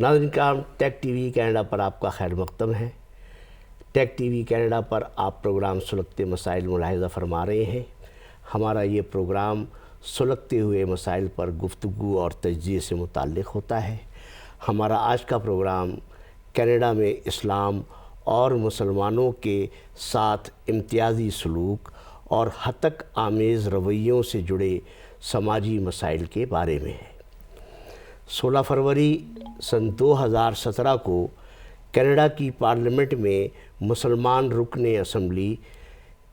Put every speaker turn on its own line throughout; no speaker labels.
ناظرین کرام، ٹیک T V Canada پر آپ کا خیر مقدم ہے۔ ٹیک ٹی وی کینیڈا پر آپ پروگرام سلگتے مسائل ملاحظہ فرما رہے ہیں۔ ہمارا یہ پروگرام سلگتے ہوئے مسائل پر گفتگو اور تجزیے سے متعلق ہوتا ہے۔ ہمارا آج کا پروگرام کینیڈا میں اسلام اور مسلمانوں کے ساتھ امتیازی سلوک اور ہتک آمیز رویوں سے جڑے سماجی مسائل کے بارے میں ہے۔ 16 فروری سن 2017 کو کینیڈا کی پارلیمنٹ میں مسلمان رکن اسمبلی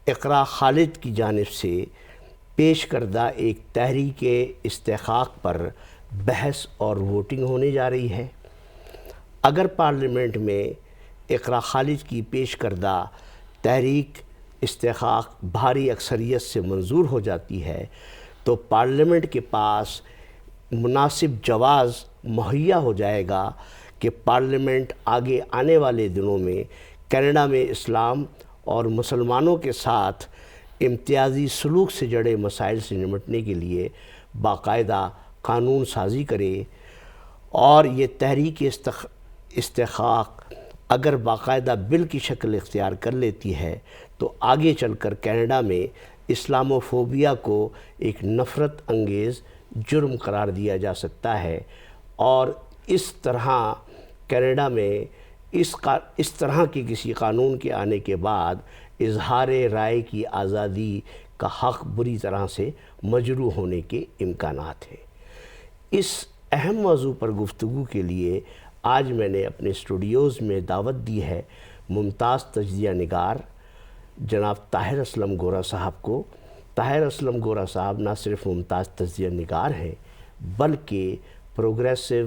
اقرا خالد کی جانب سے پیش کردہ ایک تحریک استحقاق پر بحث اور ووٹنگ ہونے جا رہی ہے۔ اگر پارلیمنٹ میں اقرا خالد کی پیش کردہ تحریک استحقاق بھاری اکثریت سے منظور ہو جاتی ہے تو پارلیمنٹ کے پاس مناسب جواز مہیا ہو جائے گا کہ پارلیمنٹ آگے آنے والے دنوں میں کینیڈا میں اسلام اور مسلمانوں کے ساتھ امتیازی سلوک سے جڑے مسائل سے نمٹنے کے لیے باقاعدہ قانون سازی کرے، اور یہ تحریک استحقاق اگر باقاعدہ بل کی شکل اختیار کر لیتی ہے تو آگے چل کر کینیڈا میں اسلاموفوبیا کو ایک نفرت انگیز جرم قرار دیا جا سکتا ہے، اور اس طرح کینیڈا میں اس طرح کے کسی قانون کے آنے کے بعد اظہار رائے کی آزادی کا حق بری طرح سے مجروح ہونے کے امکانات ہیں۔ اس اہم موضوع پر گفتگو کے لیے آج میں نے اپنے اسٹوڈیوز میں دعوت دی ہے ممتاز تجزیہ نگار جناب طاہر اسلم گورا صاحب کو۔ طاہر اسلم گورا صاحب نہ صرف ممتاز تجزیہ نگار ہیں بلکہ پروگریسو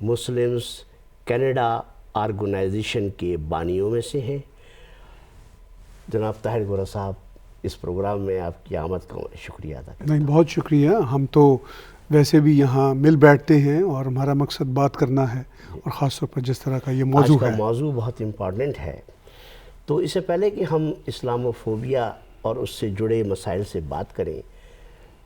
مسلمز کینیڈا آرگنائزیشن کے بانیوں میں سے ہیں۔ جناب طاہر گورا صاحب، اس پروگرام میں آپ کی آمد کا شکریہ ادا کرتا ہوں۔
نہیں، بہت شکریہ۔ ہم تو ویسے بھی یہاں مل بیٹھتے ہیں اور ہمارا مقصد بات کرنا ہے، اور خاص طور پر جس طرح کا یہ موضوع ہے۔
آج کا موضوع بہت امپورٹنٹ ہے۔ تو اس سے پہلے کہ ہم اسلاموفوبیا اور اس سے جڑے مسائل سے بات کریں،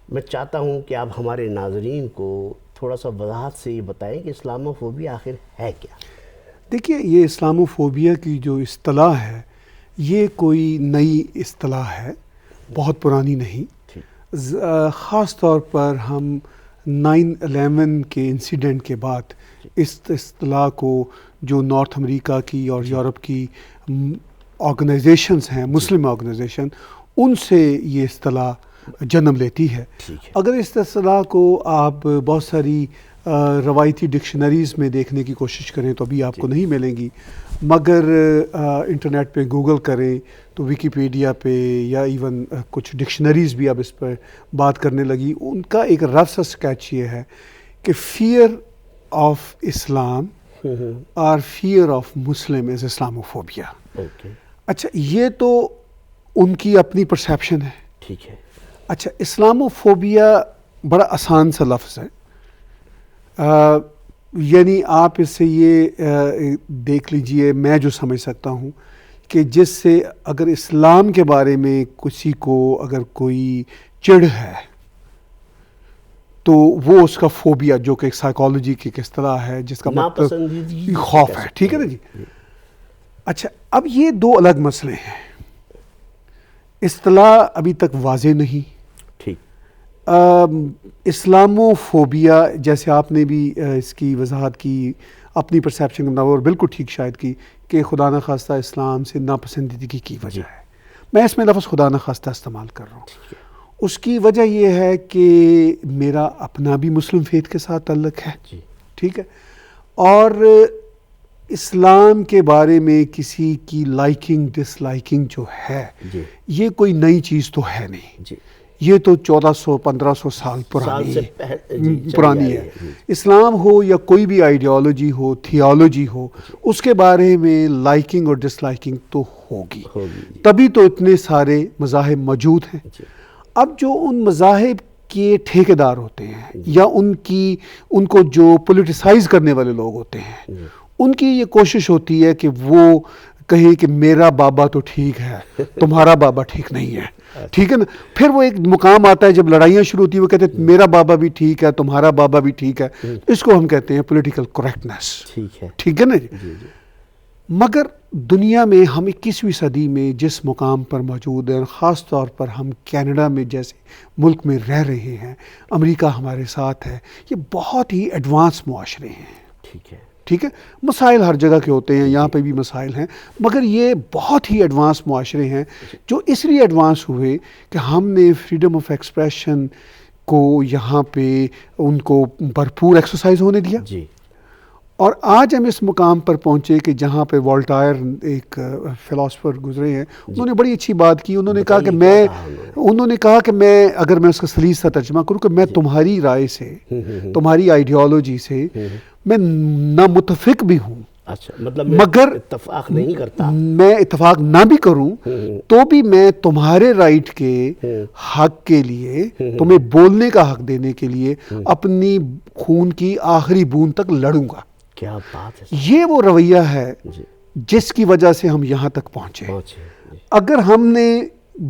میں چاہتا ہوں کہ آپ ہمارے ناظرین کو تھوڑا سا وضاحت سے یہ بتائیں کہ اسلاموفوبیا آخر ہے کیا؟
دیکھیے، یہ اسلاموفوبیا کی جو اصطلاح ہے یہ کوئی نئی اصطلاح ہے، بہت پرانی نہیں۔ خاص طور پر ہم 9/11 کے انسیڈنٹ کے بعد اس اصطلاح کو جو نارتھ امریکہ کی اور یورپ کی آرگنائزیشنز ہیں، مسلم آرگنائزیشن، ان سے یہ اصطلاح جنم لیتی ہے۔ اگر اس اصطلاح کو آپ بہت ساری روایتی ڈکشنریز میں دیکھنے کی کوشش کریں تو ابھی آپ کو نہیں ملیں گی، مگر انٹرنیٹ پہ گوگل کریں تو ویکیپیڈیا پہ یا ایون کچھ ڈکشنریز بھی اب اس پر بات کرنے لگی۔ ان کا ایک رف سا اسکیچ یہ ہے کہ فیئر آف اسلام اور fear of Muslim is Islamophobia. اچھا، یہ تو ان کی اپنی پرسیپشن ہے۔
ٹھیک ہے۔
اچھا، اسلاموفوبیا بڑا آسان سا لفظ ہے، یعنی آپ اس سے یہ دیکھ لیجئے، میں جو سمجھ سکتا ہوں کہ جس سے اگر اسلام کے بارے میں کسی کو اگر کوئی چڑ ہے تو وہ اس کا فوبیا، جو کہ ایک سائیکالوجی کی اصطلاح ہے جس کا مطلب خوف ہے، ٹھیک ہے نا جی۔ اچھا، اب یہ دو الگ مسئلے ہیں، اصطلاح ابھی تک واضح نہیں۔ اسلاموفوبیا جیسے آپ نے بھی اس کی وضاحت کی اپنی پرسیپشن کے اور بالکل ٹھیک شاید کی کہ خدا نخواستہ اسلام سے ناپسندیدگی کی وجہ ہے۔ میں اس میں لفظ خدا نخواستہ استعمال کر رہا ہوں۔ اس کی وجہ یہ ہے کہ میرا اپنا بھی مسلم فیتھ کے ساتھ تعلق ہے، ٹھیک ہے، اور اسلام کے بارے میں کسی کی لائکنگ ڈس لائکنگ جو ہے یہ کوئی نئی چیز تو ہے نہیں، یہ تو 1400-1500 سال پرانی ہے۔ اسلام ہو یا کوئی بھی آئیڈیالوجی ہو، تھیالوجی ہو، اس کے بارے میں لائکنگ اور ڈس لائکنگ تو ہوگی، تبھی تو اتنے سارے مذاہب موجود ہیں۔ اب جو ان مذاہب کے ٹھیکیدار ہوتے ہیں یا ان کو جو پولیٹیسائز کرنے والے لوگ ہوتے ہیں، ان کی یہ کوشش ہوتی ہے کہ وہ کہیں کہ میرا بابا تو ٹھیک ہے تمہارا بابا ٹھیک نہیں ہے، ٹھیک ہے نا. پھر وہ ایک مقام آتا ہے جب لڑائیاں شروع ہوتی ہیں، وہ کہتے ہیں میرا بابا بھی ٹھیک ہے تمہارا بابا بھی ٹھیک ہے. اس کو ہم کہتے ہیں پولیٹیکل کریکٹنس. ٹھیک ہے نا جی. مگر دنیا میں ہم 21ویں صدی میں جس مقام پر موجود ہیں، خاص طور پر ہم کینیڈا میں جیسے ملک میں رہ رہے ہیں، امریکہ ہمارے ساتھ ہے، یہ بہت ہی ایڈوانس معاشرے ہیں. ٹھیک ہے، مسائل ہر جگہ کے ہوتے ہیں، یہاں پہ بھی مسائل ہیں، مگر یہ بہت ہی ایڈوانس معاشرے ہیں جو اس لیے ایڈوانس ہوئے کہ ہم نے فریڈم آف ایکسپریشن کو یہاں پہ ان کو بھرپور ایکسرسائز ہونے دیا. اور آج ہم اس مقام پر پہنچے کہ جہاں پہ والٹائر ایک فلاسفر گزرے ہیں، انہوں نے بڑی اچھی بات کی. انہوں نے کہا کہ میں اگر میں اس کا سلیس سا ترجمہ کروں کہ میں تمہاری رائے سے، تمہاری آئیڈیالوجی سے میں نہ متفق بھی ہوں،
مطلب
مگر
اتفاق نہیں کرتا،
میں اتفاق نہ بھی کروں تو بھی میں تمہارے رائٹ کے حق کے لیے، تمہیں بولنے کا حق دینے کے لیے اپنی خون کی آخری بوند تک لڑوں گا.
کیا بات ہے.
یہ وہ رویہ ہے جس کی وجہ سے ہم یہاں تک پہنچے. اگر ہم نے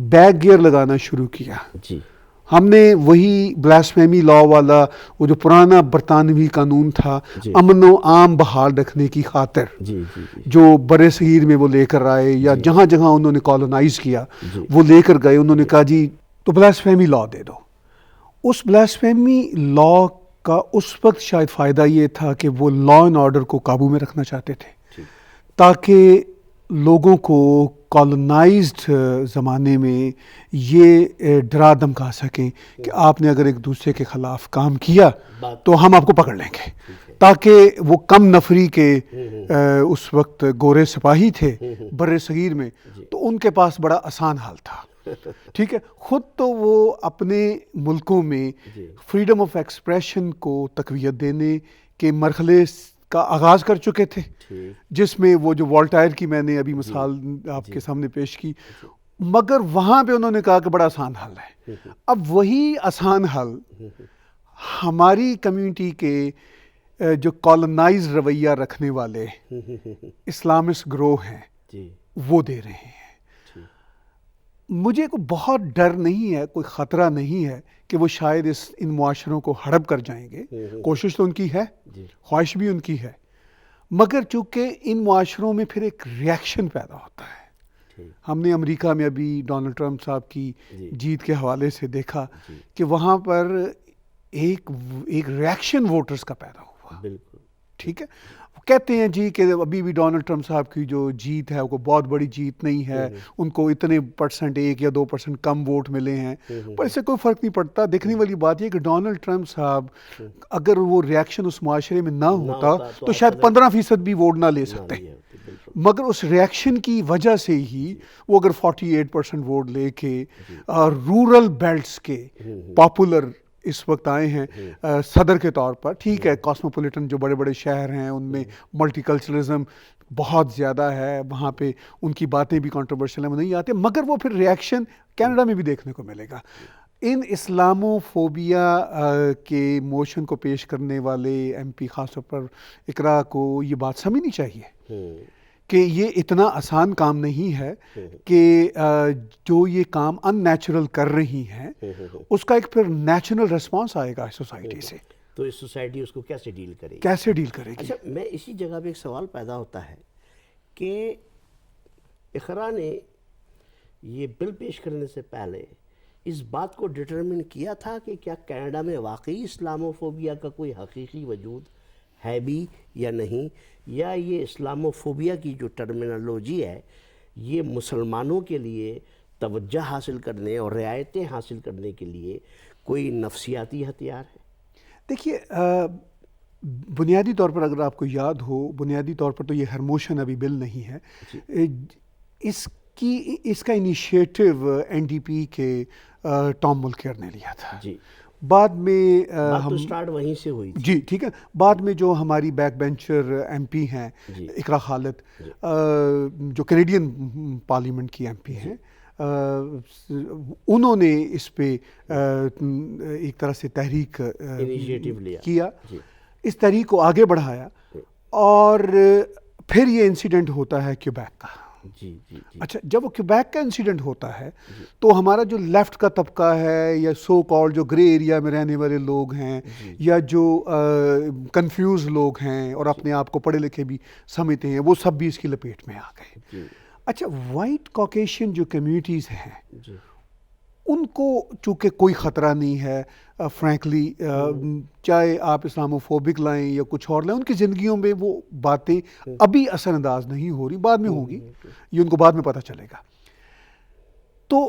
بیک گیئر لگانا شروع کیا، ہم نے وہی بلاسفیمی لا والا وہ جو پرانا برطانوی قانون تھا امن و عام بحال رکھنے کی خاطر جو برِ صغیر میں وہ لے کر آئے، یا جہاں جہاں انہوں نے کالونائز کیا وہ لے کر گئے، انہوں نے کہا جی تو بلاسفیمی لا دے دو. اس بلاسفیمی لا کا اس وقت شاید فائدہ یہ تھا کہ وہ لا اینڈ آرڈر کو قابو میں رکھنا چاہتے تھے تاکہ لوگوں کو کالونائزڈ زمانے میں یہ ڈرا دھمکا سکیں کہ آپ نے اگر ایک دوسرے کے خلاف کام کیا تو ہم آپ کو پکڑ لیں گے، تاکہ وہ کم نفری کے اس وقت گورے سپاہی تھے برِ صغیر میں، تو ان کے پاس بڑا آسان حال تھا. ٹھیک ہے، خود تو وہ اپنے ملکوں میں فریڈم آف ایکسپریشن کو تقویت دینے کے مرحلے کا آغاز کر چکے تھے، جس میں وہ جو والٹائر کی میں نے ابھی مثال آپ کے سامنے پیش کی، مگر وہاں پہ انہوں نے کہا کہ بڑا آسان حل ہے. اب وہی آسان حل ہماری کمیونٹی کے جو کالونائز رویہ رکھنے والے اسلامسٹ گروہ ہیں وہ دے رہے ہیں. مجھے کوئی بہت ڈر نہیں ہے، کوئی خطرہ نہیں ہے کہ وہ شاید ان معاشروں کو ہڑپ کر جائیں گے. کوشش تو ان کی ہے، خواہش بھی ان کی ہے، مگر چونکہ ان معاشروں میں پھر ایک ریاکشن پیدا ہوتا ہے. ہم نے امریکہ میں ابھی ڈونلڈ ٹرمپ صاحب کی جیت کے حوالے سے دیکھا کہ وہاں پر ایک ریاکشن ووٹرز کا پیدا ہوا. ٹھیک ہے، کہتے ہیں جی کہ ابھی بھی ڈونلڈ ٹرمپ صاحب کی جو جیت ہے وہ بہت بڑی جیت نہیں ہے، ان کو اتنے % 1 یا 2% کم ووٹ ملے ہیں، پر اس سے کوئی فرق نہیں پڑتا. دیکھنے والی بات یہ کہ ڈونلڈ ٹرمپ صاحب اگر وہ ریاکشن اس معاشرے میں نہ ہوتا تو شاید 15% بھی ووٹ نہ لے سکتے، مگر اس ریاکشن کی وجہ سے ہی وہ اگر 48% ووٹ لے کے رورل بیلٹس کے پاپولر اس وقت آئے ہیں صدر کے طور پر. ٹھیک ہے، کاسموپولیٹن جو بڑے بڑے شہر ہیں ان میں ملٹی کلچرلزم بہت زیادہ ہے، وہاں پہ ان کی باتیں بھی کنٹروورشل ہیں، وہ نہیں آتے، مگر وہ پھر ریاکشن کینیڈا میں بھی دیکھنے کو ملے گا. ان اسلامو فوبیا کے موشن کو پیش کرنے والے ایم پی خاص طور پر اقرا کو یہ بات سمجھنی چاہیے کہ یہ اتنا آسان کام نہیں ہے کہ جو یہ کام ان نیچرل کر رہی ہیں اس کا ایک پھر نیچرل ریسپانس آئے گا سوسائٹی سے.
تو اس سوسائٹی اس کو کیسے ڈیل کرے گی؟
کیسے ڈیل کرے گی؟
اچھا، میں اسی جگہ پہ ایک سوال پیدا ہوتا ہے کہ اقرا نے یہ بل پیش کرنے سے پہلے اس بات کو ڈٹرمن کیا تھا کہ کیا کینیڈا میں واقعی اسلاموفوبیا کا کوئی حقیقی وجود ہے بھی یا نہیں، یا یہ اسلاموفوبیا کی جو ٹرمینالوجی ہے یہ مسلمانوں کے لیے توجہ حاصل کرنے اور رعایتیں حاصل کرنے کے لیے کوئی نفسیاتی ہتھیار ہے؟
دیکھیے، بنیادی طور پر اگر آپ کو یاد ہو، بنیادی طور پر تو یہ ہرموشن ابھی بل نہیں ہے، اس کا انیشیٹو این ڈی پی کے ٹام ملکیئر نے لیا تھا. بعد میں
ہم سٹارٹ وہیں سے ہوئی تھی.
جی ٹھیک ہے، بعد میں جو ہماری بیک بینچر ایم پی ہیں اقرا خالد، جو کینیڈین پارلیمنٹ کی ایم پی ہیں، انہوں نے اس پہ ایک طرح سے تحریک کیا، اس تحریک کو آگے بڑھایا، اور پھر یہ انسیڈنٹ ہوتا ہے کیوبیک کا.
جی جی جی
اچھا، جب وہ کیوبیک کا انسیڈنٹ ہوتا ہے تو ہمارا جو لیفٹ کا طبقہ ہے یا سو کال جو گرے ایریا میں رہنے والے لوگ ہیں یا جو کنفیوز لوگ ہیں اور اپنے آپ کو پڑھے لکھے بھی سمجھتے ہیں، وہ سب بھی اس کی لپیٹ میں آ گئے. اچھا، وائٹ کاکیشین جو کمیونٹیز ہیں ان کو چونکہ کوئی خطرہ نہیں ہے فرینکلی، چاہے آپ اسلامو فوبک لائیں یا کچھ اور لائیں، ان کی زندگیوں میں وہ باتیں ابھی اثر انداز نہیں ہو رہی، بعد میں ہوں گی، یہ ان کو بعد میں پتہ چلے گا. تو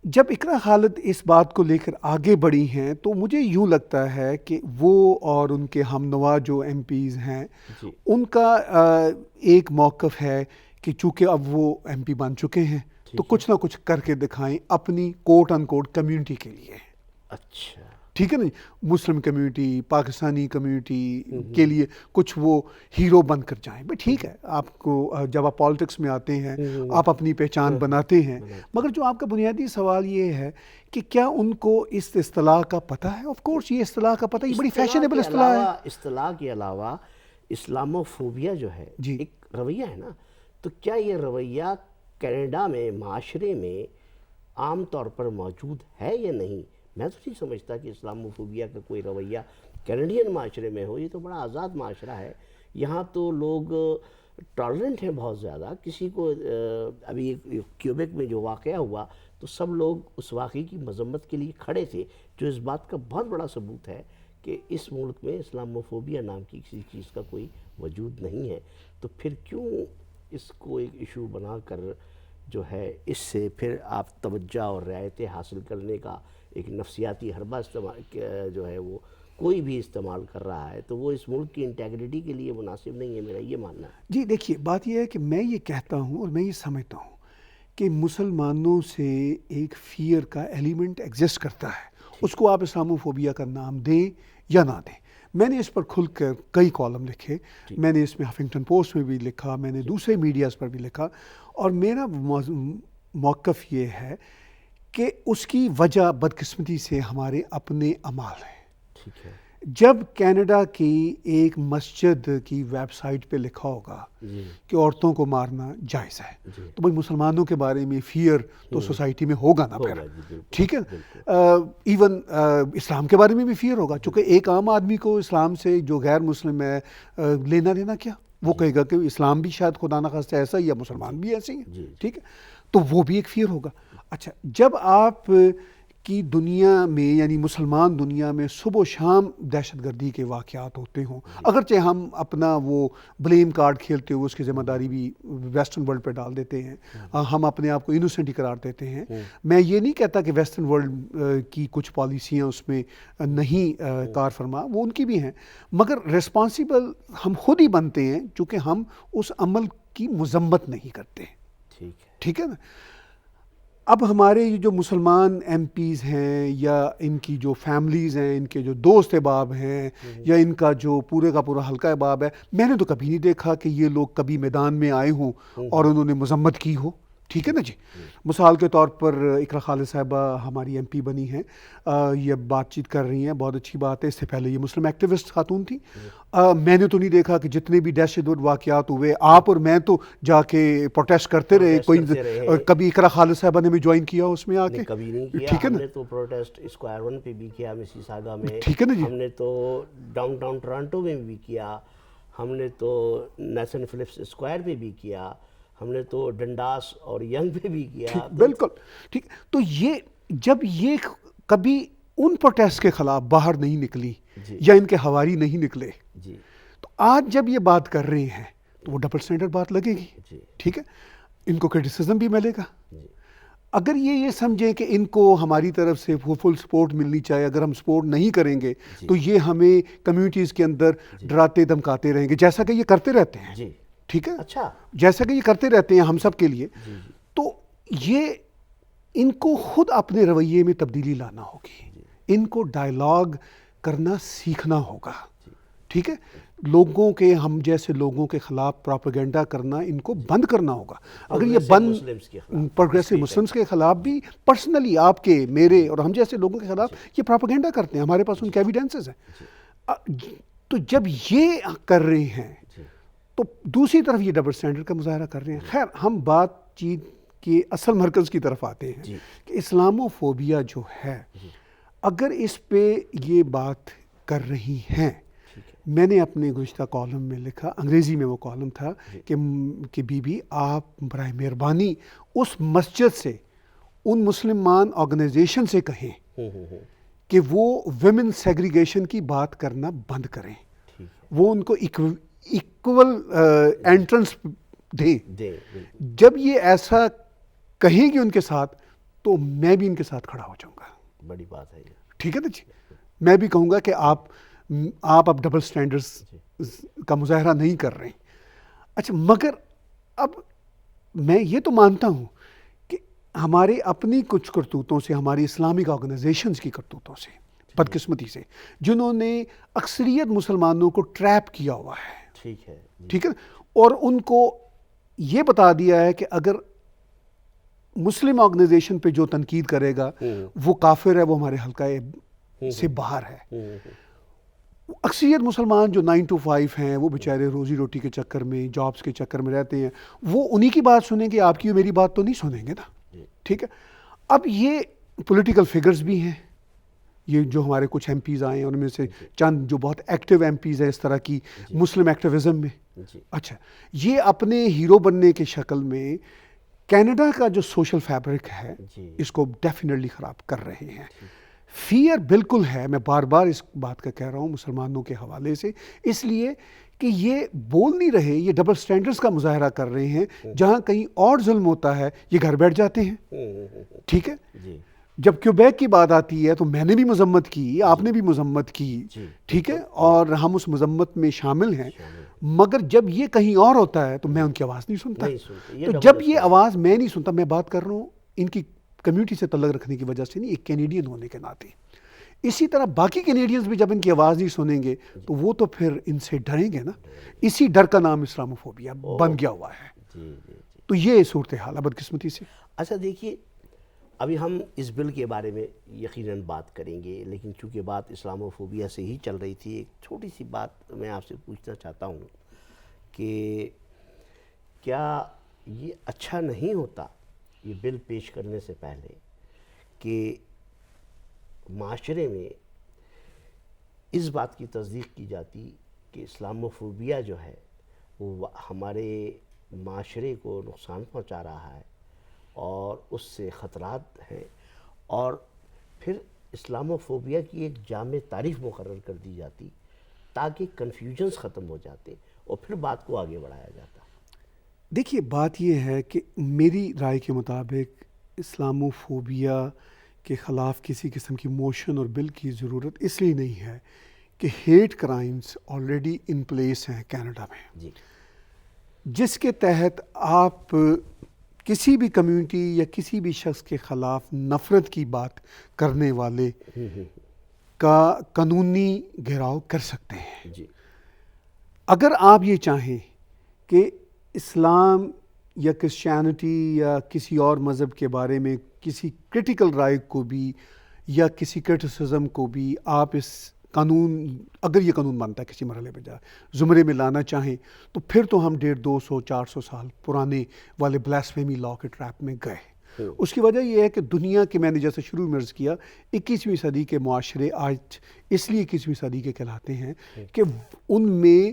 جب اقرا خالد اس بات کو لے کر آگے بڑھی ہیں تو مجھے یوں لگتا ہے کہ وہ اور ان کے ہم نوا جو ایم پیز ہیں ان کا ایک موقف ہے کہ چونکہ اب وہ ایم پی بن چکے ہیں تو کچھ نہ کچھ کر کے دکھائیں اپنی کوٹ ان کوٹ کمیونٹی کے لیے.
اچھا،
ٹھیک ہے نا، مسلم کمیونٹی، پاکستانی کمیونٹی کے لیے کچھ وہ ہیرو بن کر جائیں. بھائی ٹھیک ہے، آپ کو جب آپ پالیٹکس میں آتے ہیں آپ اپنی پہچان بناتے ہیں، مگر جو آپ کا بنیادی سوال یہ ہے کہ کیا ان کو اس اصطلاح کا پتہ ہے؟ آف کورس یہ اصطلاح کا پتہ، یہ بڑی فیشنیبل اصطلاح ہے.
اصطلاح کے علاوہ اسلامو فوبیا جو ہے ایک رویہ ہے نا، تو کیا یہ رویہ کینیڈا میں معاشرے میں عام طور پر موجود ہے یا نہیں؟ میں تو نہیں سمجھتا کہ اسلامو فوبیا کا کوئی رویہ کینیڈین معاشرے میں ہو. یہ تو بڑا آزاد معاشرہ ہے، یہاں تو لوگ ٹالرنٹ ہیں بہت زیادہ. کسی کو ابھی کیوبیک میں جو واقعہ ہوا تو سب لوگ اس واقعے کی مذمت کے لیے کھڑے تھے، جو اس بات کا بہت بڑا ثبوت ہے کہ اس ملک میں اسلامو فوبیا نام کی کسی چیز کا کوئی وجود نہیں ہے. تو پھر کیوں اس کو ایک ایشو بنا کر جو ہے اس سے پھر آپ توجہ اور رعایتیں حاصل کرنے کا ایک نفسیاتی حربہ استعمال جو ہے وہ کوئی بھی استعمال کر رہا ہے، تو وہ اس ملک کی انٹیگریٹی کے لیے مناسب نہیں ہے، میرا یہ ماننا ہے.
جی دیکھیے، بات یہ ہے کہ میں یہ کہتا ہوں اور میں یہ سمجھتا ہوں کہ مسلمانوں سے ایک فیئر کا ایلیمنٹ ایگزسٹ کرتا ہے، اس کو آپ اسلامو فوبیا کا نام دیں یا نہ دیں. میں نے اس پر کھل کر کئی کالم لکھے، میں نے اس میں ہفنگٹن پوسٹ میں بھی لکھا، میں نے دوسرے میڈیاز پر بھی لکھا، اور میرا موقف یہ ہے کہ اس کی وجہ بدقسمتی سے ہمارے اپنے اعمال ہیں.
ٹھیک ہے،
جب کینیڈا کی ایک مسجد کی ویب سائٹ پہ لکھا ہوگا کہ عورتوں کو مارنا جائز ہے، تو بھائی مسلمانوں کے بارے میں فیئر تو سوسائٹی میں ہوگا نا پھر. ٹھیک ہے، ایون اسلام کے بارے میں بھی فیئر ہوگا، چونکہ ایک عام آدمی کو اسلام سے جو غیر مسلم ہے لینا دینا کیا؟ وہ کہے گا کہ اسلام بھی شاید خدا نخواستہ ایسا ہی، یا مسلمان بھی ایسے ہی ہیں. ٹھیک ہے، تو وہ بھی ایک فیئر ہوگا. اچھا، جب آپ کی دنیا میں یعنی مسلمان دنیا میں صبح و شام دہشت گردی کے واقعات ہوتے ہوں، اگرچہ ہم اپنا وہ بلیم کارڈ کھیلتے ہوئے اس کی ذمہ داری بھی ویسٹرن ورلڈ پہ ڈال دیتے ہیں، ہم اپنے آپ کو انوسنٹ ہی قرار دیتے ہیں. میں یہ نہیں کہتا کہ ویسٹرن ورلڈ کی کچھ پالیسیاں اس میں نہیں کار فرما، وہ ان کی بھی ہیں، مگر ریسپانسیبل ہم خود ہی بنتے ہیں چونکہ ہم اس عمل کی مذمت نہیں کرتے. ٹھیک ہے نا. اب ہمارے جو مسلمان ایم پیز ہیں یا ان کی جو فیملیز ہیں، ان کے جو دوست احباب ہیں یا ان کا جو پورے کا پورا حلقہ احباب ہے، میں نے تو کبھی نہیں دیکھا کہ یہ لوگ کبھی میدان میں آئے ہوں اور انہوں نے مذمت کی ہو. ٹھیک ہے نا جی. مثال کے طور پر اقرا خالد صاحبہ ہماری ایم پی بنی ہیں، یہ بات چیت کر رہی ہیں، بہت اچھی بات ہے. اس سے پہلے یہ مسلم ایکٹیوسٹ خاتون تھی. میں نے تو نہیں دیکھا کہ جتنے بھی دہشت گرد واقعات ہوئے آپ اور میں تو جا کے پروٹیسٹ کرتے رہے. کوئی کبھی اقرا خالد صاحبہ نے بھی جوائن کیا اس میں آ کے؟
کبھی نہیں کیا.
ٹھیک ہے نا.
ہم نے تو پروٹیسٹ اسکوائر 1 پہ بھی کیا، مسیساگا میں.
ٹھیک ہے نا جی.
ہم نے تو ڈاؤن ٹاؤن ٹورانٹو میں بھی کیا، ہم نے تو نیسن فلپس اسکوائر پہ بھی کیا، ہم نے تو ڈنڈاس اور ینگ پہ بھی کیا.
بالکل ٹھیک. تو یہ جب یہ کبھی ان پروٹیسٹ کے خلاف باہر نہیں نکلی یا ان کے حواری نہیں نکلے، تو آج جب یہ بات کر رہے ہیں تو وہ ڈبل سٹینڈرڈ بات لگے گی. ٹھیک ہے، ان کو کرٹیسزم بھی ملے گا. اگر یہ سمجھیں کہ ان کو ہماری طرف سے فل سپورٹ ملنی چاہیے، اگر ہم سپورٹ نہیں کریں گے تو یہ ہمیں کمیونٹیز کے اندر ڈراتے دھمکاتے رہیں گے، جیسا کہ یہ کرتے رہتے ہیں. ٹھیک ہے،
اچھا،
جیسا کہ یہ کرتے رہتے ہیں ہم سب کے لیے. تو یہ ان کو خود اپنے رویے میں تبدیلی لانا ہوگی، ان کو ڈائلاگ کرنا سیکھنا ہوگا. ٹھیک ہے، لوگوں کے ہم جیسے لوگوں کے خلاف پروپیگنڈا کرنا ان کو بند کرنا ہوگا. اگر یہ بند پروگریسو مسلمس کے خلاف بھی پرسنلی آپ کے میرے اور ہم جیسے لوگوں کے خلاف یہ پروپیگنڈا کرتے ہیں، ہمارے پاس ان کے ایویڈنسز ہیں. تو جب یہ کر رہے ہیں تو دوسری طرف یہ ڈبل سٹینڈرڈ کا مظاہرہ کر رہے ہیں. خیر ہم بات چیت کے اصل مرکز کی طرف آتے ہیں کہ اسلامو فوبیا جو ہے اگر اس پہ یہ بات کر رہی ہیں. میں نے اپنے گزشتہ کالم میں لکھا, انگریزی میں وہ کالم تھا کہ بی بی آپ برائے مہربانی اس مسجد سے, ان مسلمان آرگنائزیشن سے کہیں کہ وہ ویمن سیگریگیشن کی بات کرنا بند کریں, وہ ان کو ایکول انٹرنس دیں. جب یہ ایسا کہیں گے ان کے ساتھ تو میں بھی ان کے ساتھ کھڑا ہو جاؤں گا.
بڑی بات ہے یہ.
ٹھیک ہے نا جی, میں بھی کہوں گا کہ آپ اب ڈبل سٹینڈرڈز کا مظاہرہ نہیں کر رہے ہیں. اچھا مگر اب میں یہ تو مانتا ہوں کہ ہمارے اپنی کچھ کرتوتوں سے, ہماری اسلامک آرگنائزیشنز کی کرتوتوں سے, بدقسمتی سے, جنہوں نے اکثریت مسلمانوں کو ٹریپ کیا ہوا ہے, ٹھیک ہے, اور ان کو یہ بتا دیا ہے کہ اگر مسلم آرگنائزیشن پہ جو تنقید کرے گا وہ کافر ہے, وہ ہمارے حلقہ سے باہر ہے. اکثریت مسلمان جو 9 to 5 ہیں, وہ بیچارے روزی روٹی کے چکر میں, جابس کے چکر میں رہتے ہیں, وہ انہی کی بات سنیں گے, آپ کی میری بات تو نہیں سنیں گے نا. ٹھیک ہے, اب یہ پولیٹیکل فگرز بھی ہیں, یہ جو ہمارے کچھ ایم پیز آئے ہیں ان میں سے چند جو بہت ایکٹیو ایم پیز ہیں اس طرح کی مسلم ایکٹیویزم میں. اچھا یہ اپنے ہیرو بننے کے شکل میں کینیڈا کا جو سوشل فیبرک ہے اس کو ڈیفینیٹلی خراب کر رہے ہیں. فیئر بالکل ہے, میں بار بار اس بات کا کہہ رہا ہوں مسلمانوں کے حوالے سے, اس لیے کہ یہ بول نہیں رہے, یہ ڈبل سٹینڈرڈز کا مظاہرہ کر رہے ہیں. جہاں کہیں اور ظلم ہوتا ہے یہ گھر بیٹھ جاتے ہیں. ٹھیک ہے, جب کیوبیک کی بات آتی ہے تو میں نے بھی مذمت کی, آپ نے بھی مذمت کی, ٹھیک ہے, اور ہم اس مذمت میں شامل ہیں. مگر جب یہ کہیں اور ہوتا ہے تو میں ان کی آواز نہیں سنتا. تو جب یہ آواز میں نہیں سنتا, میں بات کر رہا ہوں ان کی کمیونٹی سے تعلق رکھنے کی وجہ سے نہیں, ایک کینیڈین ہونے کے ناطے. اسی طرح باقی کینیڈینز بھی جب ان کی آواز نہیں سنیں گے تو وہ تو پھر ان سے ڈریں گے نا. اسی ڈر کا نام اسلاموفوبیا بن گیا ہوا ہے. تو یہ صورتحال ہے بدقسمتی سے.
اچھا دیکھیے, ابھی ہم اس بل کے بارے میں یقیناً بات کریں گے, لیکن چونکہ بات اسلاموفوبیا سے ہی چل رہی تھی, ایک چھوٹی سی بات میں آپ سے پوچھنا چاہتا ہوں کہ کیا یہ اچھا نہیں ہوتا یہ بل پیش کرنے سے پہلے کہ معاشرے میں اس بات کی تصدیق کی جاتی کہ اسلاموفوبیا جو ہے وہ ہمارے معاشرے کو نقصان پہنچا رہا ہے اور اس سے خطرات ہیں, اور پھر اسلاموفوبیا کی ایک جامع تعریف مقرر کر دی جاتی تاکہ کنفیوژنز ختم ہو جاتے اور پھر بات کو آگے بڑھایا جاتا.
دیکھیے بات یہ ہے کہ میری رائے کے مطابق اسلاموفوبیا کے خلاف کسی قسم کی موشن اور بل کی ضرورت اس لیے نہیں ہے کہ hate crimes already in place ہیں کینیڈا میں, جس کے تحت آپ کسی بھی کمیونٹی یا کسی بھی شخص کے خلاف نفرت کی بات کرنے والے کا قانونی گھیراؤ کر سکتے ہیں. اگر آپ یہ چاہیں کہ اسلام یا کرسچینٹی یا کسی اور مذہب کے بارے میں کسی کرٹیکل رائے کو بھی یا کسی کرٹیسزم کو بھی آپ اس قانون, اگر یہ قانون مانتا ہے کسی مرحلے پہ زمرے میں لانا چاہیں تو پھر تو ہم 150, 200, 400 سال پرانے والے بلاسفیمی لا کے ٹریپ میں گئے. اس کی وجہ یہ ہے کہ دنیا کے, میں نے جیسے شروع میں عرض کیا, 21ویں صدی کے معاشرے آج اس لیے 21ویں صدی کے کہلاتے ہیں کہ ان میں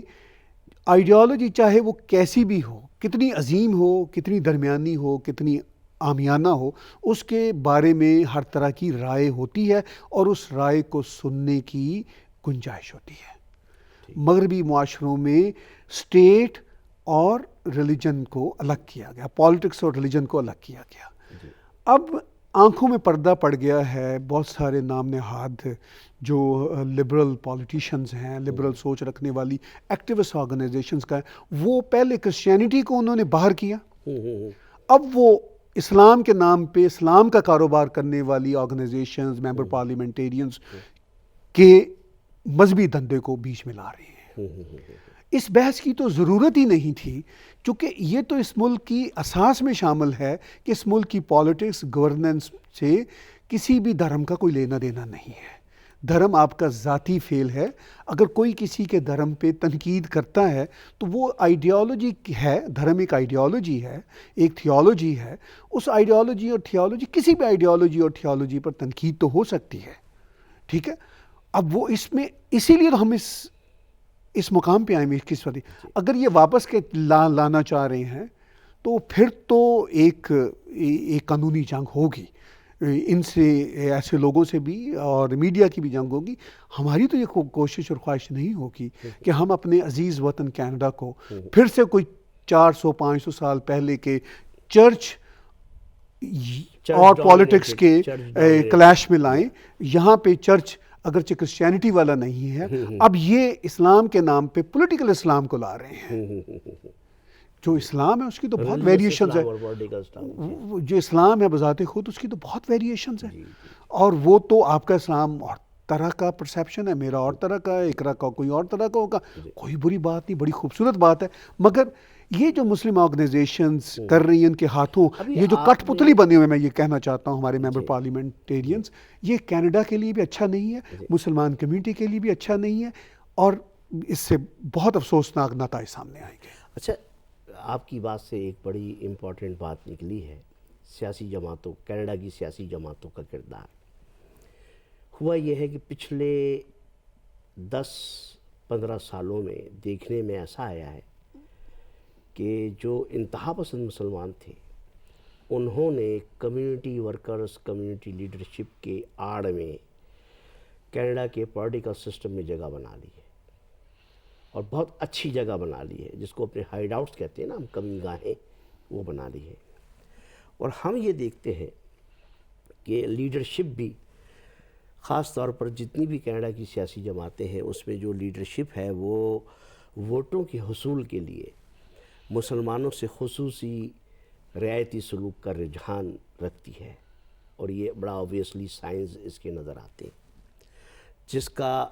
آئیڈیالوجی چاہے وہ کیسی بھی ہو, کتنی عظیم ہو, کتنی درمیانی ہو, کتنی عامیانہ ہو, اس کے بارے میں ہر طرح کی رائے ہوتی ہے اور اس رائے کو سننے کی گنجائش ہوتی ہے. مغربی معاشروں میں اسٹیٹ اور ریلیجن کو الگ کیا گیا, پالیٹکس اور ریلیجن کو الگ کیا گیا. اب آنکھوں میں پردہ پڑ گیا ہے, بہت سارے نام نہاد جو لبرل پولیٹیشنز ہیں, لبرل سوچ رکھنے والی ایکٹیوسٹ آرگنائزیشنز کا ہے, وہ پہلے کرسچینٹی کو انہوں نے باہر کیا, اب وہ اسلام کے نام پہ اسلام کا کاروبار کرنے والی آرگنائزیشنز, ممبر پارلیمنٹیرینز کے مذہبی دھندے کو بیچ میں لا رہے ہیں. اس بحث کی تو ضرورت ہی نہیں تھی, چونکہ یہ تو اس ملک کی اساس میں شامل ہے کہ اس ملک کی پالیٹکس گورننس سے کسی بھی دھرم کا کوئی لینا دینا نہیں ہے. دھرم آپ کا ذاتی فعل ہے. اگر کوئی کسی کے دھرم پہ تنقید کرتا ہے تو وہ آئیڈیالوجی ہے. دھرم ایک آئیڈیالوجی ہے, ایک تھیولوجی ہے. اس آئیڈیالوجی اور تھیولوجی, کسی بھی آئیڈیالوجی اور تھیولوجی پر تنقید تو ہو سکتی ہے, ٹھیک ہے. اب وہ اس میں, اسی لیے تو ہم اس مقام پہ آئے ہیں کس وقت. اگر یہ واپس کے لانا چاہ رہے ہیں تو پھر تو ایک قانونی جنگ ہوگی ان سے, ایسے لوگوں سے بھی, اور میڈیا کی بھی جنگ ہوگی. ہماری تو یہ کوشش اور خواہش نہیں ہوگی کہ ہم اپنے عزیز وطن کینیڈا کو پھر سے کوئی 400-500 سال پہلے کے چرچ اور پالیٹکس کے کلیش میں لائیں. یہاں پہ چرچ اگرچہ کرسچینٹی والا نہیں ہے, اب یہ اسلام کے نام پہ پولیٹیکل اسلام کو لا رہے ہیں. جو اسلام ہے اس کی تو بہت ویریشنز ہے, جو اسلام ہے بذات خود اس کی تو بہت ویریشنز ہیں. اور وہ تو آپ کا اسلام اور طرح کا پرسیپشن ہے, میرا اور طرح کا ہے, اقرا کا کوئی اور طرح کا ہوگا. کوئی بری بات نہیں, بڑی خوبصورت بات ہے. مگر یہ جو مسلم آرگنائزیشنز کر رہی ہیں ان کے ہاتھوں, یہ جو کٹ پتلی بنے ہوئے, میں یہ کہنا چاہتا ہوں ہمارے ممبر پارلیمنٹیرینز, یہ کینیڈا کے لیے بھی اچھا نہیں ہے, مسلمان کمیونٹی کے لیے بھی اچھا نہیں ہے, اور اس سے بہت افسوسناک نتائج سامنے آئیں گے.
اچھا, آپ کی بات سے ایک بڑی امپورٹنٹ بات نکلی ہے, سیاسی جماعتوں, کینیڈا کی سیاسی جماعتوں کا کردار. ہوا یہ ہے کہ پچھلے 10-15 سالوں میں دیکھنے میں ایسا آیا ہے کہ جو انتہا پسند مسلمان تھے انہوں نے کمیونٹی ورکرز, کمیونٹی لیڈرشپ کے آڑ میں کینیڈا کے پولیٹیکل سسٹم میں جگہ بنا لی ہے, اور بہت اچھی جگہ بنا لی ہے, جس کو اپنے ہائیڈ آؤٹس کہتے ہیں نا, ہم کمی گاہیں, وہ بنا لی ہے. اور ہم یہ دیکھتے ہیں کہ لیڈرشپ بھی, خاص طور پر جتنی بھی کینیڈا کی سیاسی جماعتیں ہیں اس میں جو لیڈرشپ ہے وہ ووٹوں کے حصول کے لیے مسلمانوں سے خصوصی رعایتی سلوک کا رجحان رکھتی ہے, اور یہ بڑا اوبویسلی سائنس اس کے نظر آتے ہیں, جس کا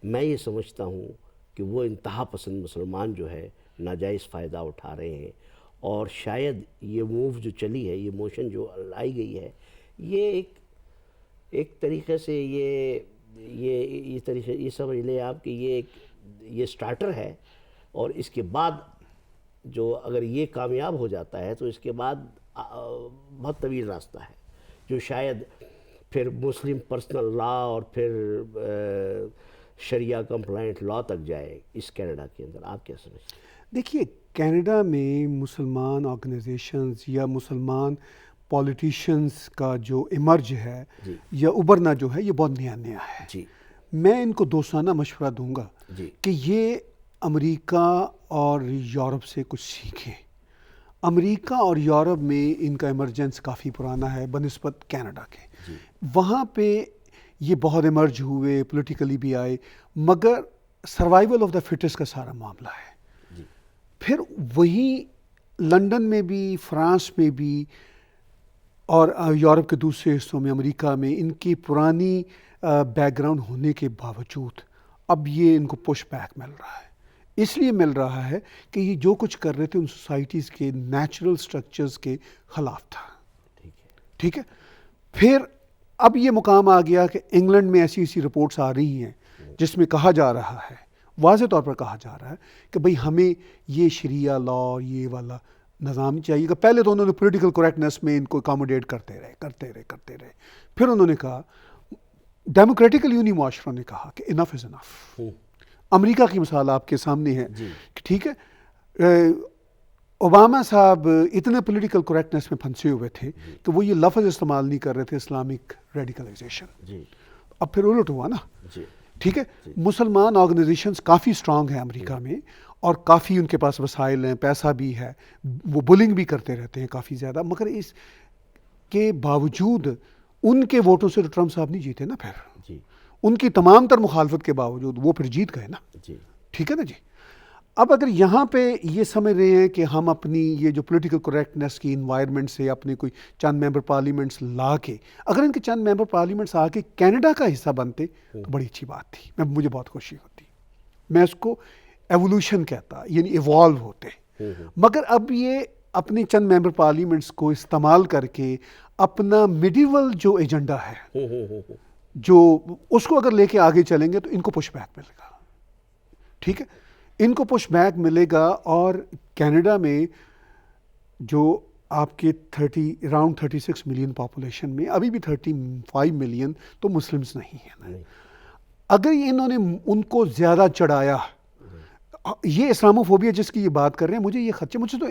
میں یہ سمجھتا ہوں کہ وہ انتہا پسند مسلمان جو ہے ناجائز فائدہ اٹھا رہے ہیں. اور شاید یہ موو جو چلی ہے, یہ موشن جو لائی گئی ہے, یہ ایک طریقے سے یہ طریقے, یہ سمجھ لیں آپ کہ یہ سٹارٹر ہے, اور اس کے بعد جو اگر یہ کامیاب ہو جاتا ہے تو اس کے بعد بہت طویل راستہ ہے, جو شاید پھر مسلم پرسنل لا اور پھر شریعہ کمپلائنٹ لا تک جائے اس کینیڈا کے اندر. آپ کیا سمجھتے ہیں؟
دیکھیے, کینیڈا میں مسلمان آرگنائزیشنز یا مسلمان پولیٹیشنز کا جو ایمرج ہے یا ابھرنا جو ہے, یہ بہت نیا ہے.
جی,
میں ان کو دوستانہ مشورہ دوں گا کہ یہ امریکہ اور یورپ سے کچھ سیکھیں. امریکہ اور یورپ میں ان کا ایمرجنس کافی پرانا ہے بنسبت کینیڈا کے. وہاں پہ یہ بہت ایمرج ہوئے, پولیٹیکلی بھی آئے, مگر سروائیول آف دا فٹسٹ کا سارا معاملہ ہے. پھر وہیں لنڈن میں بھی, فرانس میں بھی, اور یورپ کے دوسرے حصوں میں, امریکہ میں, ان کی پرانی بیک گراؤنڈ ہونے کے باوجود اب یہ ان کو پش بیک مل رہا ہے. اس لیے مل رہا ہے کہ یہ جو کچھ کر رہے تھے ان سوسائٹیز کے نیچرل سٹرکچرز کے خلاف تھا. ٹھیک ہے. پھر اب یہ مقام آ گیا کہ انگلینڈ میں ایسی رپورٹس آ رہی ہیں جس میں کہا جا رہا ہے, واضح طور پر کہا جا رہا ہے کہ بھئی ہمیں یہ شریعہ لا اور یہ والا نظام چاہیے. کہ پہلے تو انہوں نے پولیٹیکل کریکٹنس میں ان کو اکاموڈیٹ کرتے رہے. پھر انہوں نے کہا, ڈیموکریٹیکل یونی معاشروں نے کہا کہ انف از انف. امریکہ کی مثال آپ کے سامنے ہے کہ ٹھیک ہے, اوباما صاحب اتنے پولیٹیکل کریکٹنس میں پھنسے ہوئے تھے کہ وہ یہ لفظ استعمال نہیں کر رہے تھے اسلامک ریڈیکلائزیشن. اب پھر الٹ ہوا نا. ٹھیک ہے. مسلمان آرگنائزیشنز کافی اسٹرانگ ہیں امریکہ میں, اور کافی ان کے پاس وسائل ہیں, پیسہ بھی ہے, وہ بلنگ بھی کرتے رہتے ہیں کافی زیادہ. مگر اس کے باوجود ان کے ووٹوں سے تو ٹرمپ صاحب نہیں جیتے نا. پھر ان کی تمام تر مخالفت کے باوجود وہ پھر جیت گئے نا. ٹھیک ہے نا جی. اب اگر یہاں پہ یہ سمجھ رہے ہیں کہ ہم اپنی یہ جو پولیٹیکل کریکٹنس کی انوائرمنٹ سے اپنے کوئی چند ممبر پارلیمنٹس لا کے, اگر ان کے چند ممبر پارلیمنٹس آ کے کینیڈا کا حصہ بنتے تو بڑی اچھی بات تھی. مجھے بہت خوشی ہوتی. میں اس کو ایوولوشن کہتا, یعنی ایوالو ہوتے. مگر اب یہ اپنے چند ممبر پارلیمنٹس کو استعمال کر کے اپنا میڈیول جو ایجنڈا ہے جو اس کو اگر لے کے آگے چلیں گے تو ان کو پش بیک ملے گا. ٹھیک ہے, ان کو پش بیک ملے گا. اور کینیڈا میں جو آپ کے اراؤنڈ 36 ملین پاپولیشن میں ابھی بھی 35 ملین تو مسلمس نہیں ہیں. اگر انہوں نے ان کو زیادہ چڑھایا, یہ اسلاموفوبیا جس کی یہ بات کر رہے ہیں, مجھے یہ خدشہ, مجھے تو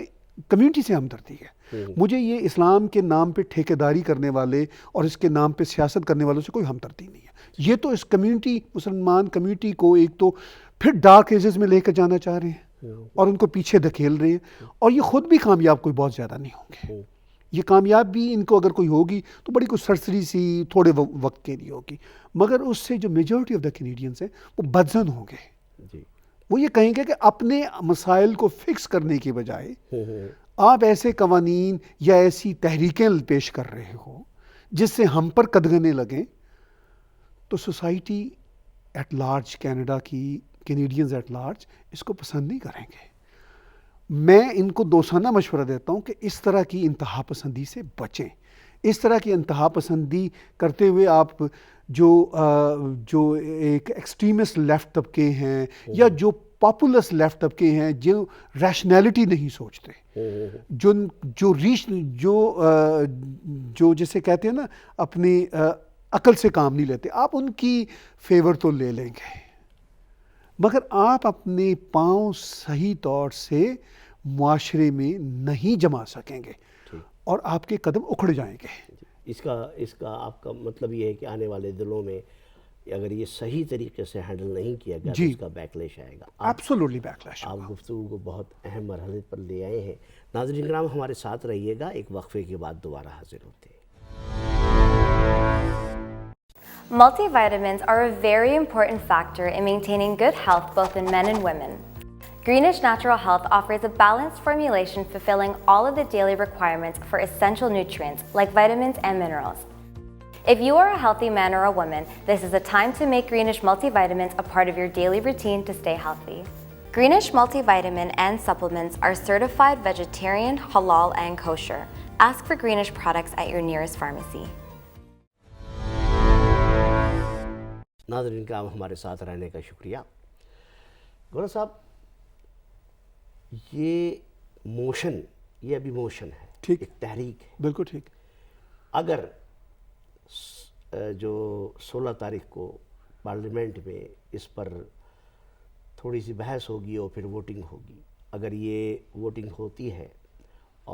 کمیونٹی سے ہمدردی ہے. مجھے یہ اسلام کے نام پہ ٹھیکیداری کرنے والے اور اس کے نام پہ سیاست کرنے والوں سے کوئی ہمدردی نہیں ہے. یہ تو اس کمیونٹی, مسلمان کمیونٹی کو ایک تو پھر ڈارک ایجز میں لے کر جانا چاہ رہے ہیں اور ان کو پیچھے دھکیل رہے ہیں, اور یہ خود بھی کامیاب کوئی بہت زیادہ نہیں ہوں گے. یہ کامیاب بھی ان کو اگر کوئی ہوگی تو بڑی کوئی سرسری سی تھوڑے وقت کے لیے ہوگی, مگر اس سے جو میجورٹی آف دا کینیڈینس ہیں وہ بدزن ہوں گے. وہ یہ کہیں گے کہ اپنے مسائل کو فکس کرنے کی بجائے آپ ایسے قوانین یا ایسی تحریکیں پیش کر رہے ہو جس سے ہم پر قدغنیں لگیں, تو سوسائٹی ایٹ لارج, کینیڈا کی کینیڈینز ایٹ لارج اس کو پسند نہیں کریں گے. میں ان کو دوستانہ مشورہ دیتا ہوں کہ اس طرح کی انتہا پسندی سے بچیں. اس طرح کی انتہا پسندی کرتے ہوئے آپ جو ایک ایکسٹریمسٹ لیفٹ طبقے ہیں یا جو پاپولس لیفٹ طبقے ہیں جو ریشنلٹی نہیں سوچتے, جو جسے کہتے ہیں نا اپنی عقل سے کام نہیں لیتے, آپ ان کی فیور تو لے لیں گے, مگر آپ اپنے پاؤں صحیح طور سے معاشرے میں نہیں جما سکیں گے اور آپ کے قدم اکھڑ جائیں گے.
اس کا آپ کا مطلب یہ ہے کہ آنے والے دنوں میں اگر یہ صحیح طریقے سے ہینڈل نہیں کیا گیا تو اس کا بیکلیش آئے گا.
ایبسولوٹلی بیکلیش.
آپ گفتگو کو بہت اہم مرحلے پر لے آئے ہیں. ناظرین کرام, ہمارے ساتھ رہیے گا, ایک وقفے کے بعد دوبارہ حاضر ہوتے ہیں.
Multivitamins are a very important factor in maintaining good health both in men and women. Greenish Natural Health offers a balanced formulation fulfilling all of the daily requirements for essential nutrients like vitamins and minerals. If you are a healthy man or a woman, this is a time to make Greenish multivitamins a part of your daily routine to stay healthy. Greenish multivitamin and supplements are certified vegetarian, halal, and kosher. Ask for Greenish products at your nearest pharmacy.
ناظرین کرام, ہمارے ساتھ رہنے کا شکریہ. گورا صاحب, یہ موشن, یہ ابھی موشن ہے, ایک تحریک ہے.
بالکل ٹھیک.
اگر جو 16 تاریخ کو پارلیمنٹ میں اس پر تھوڑی سی بحث ہوگی اور پھر ووٹنگ ہوگی, اگر یہ ووٹنگ ہوتی ہے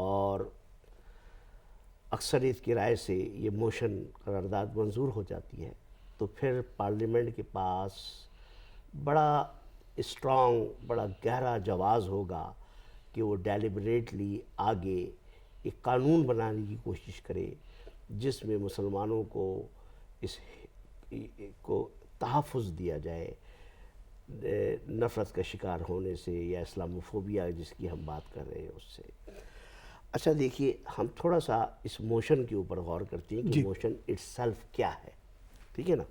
اور اکثریت کی رائے سے یہ موشن قرارداد منظور ہو جاتی ہے, تو پھر پارلیمنٹ کے پاس بڑا اسٹرانگ, بڑا گہرا جواز ہوگا کہ وہ ڈیلیبریٹلی آگے ایک قانون بنانے کی کوشش کرے جس میں مسلمانوں کو اس کو تحفظ دیا جائے نفرت کا شکار ہونے سے یا اسلاموفوبیا جس کی ہم بات کر رہے ہیں اس سے. اچھا دیکھیے, ہم تھوڑا سا اس موشن کے اوپر غور کرتے ہیں کہ موشن اٹس سیلف کیا ہے. ٹھیک ہے نا.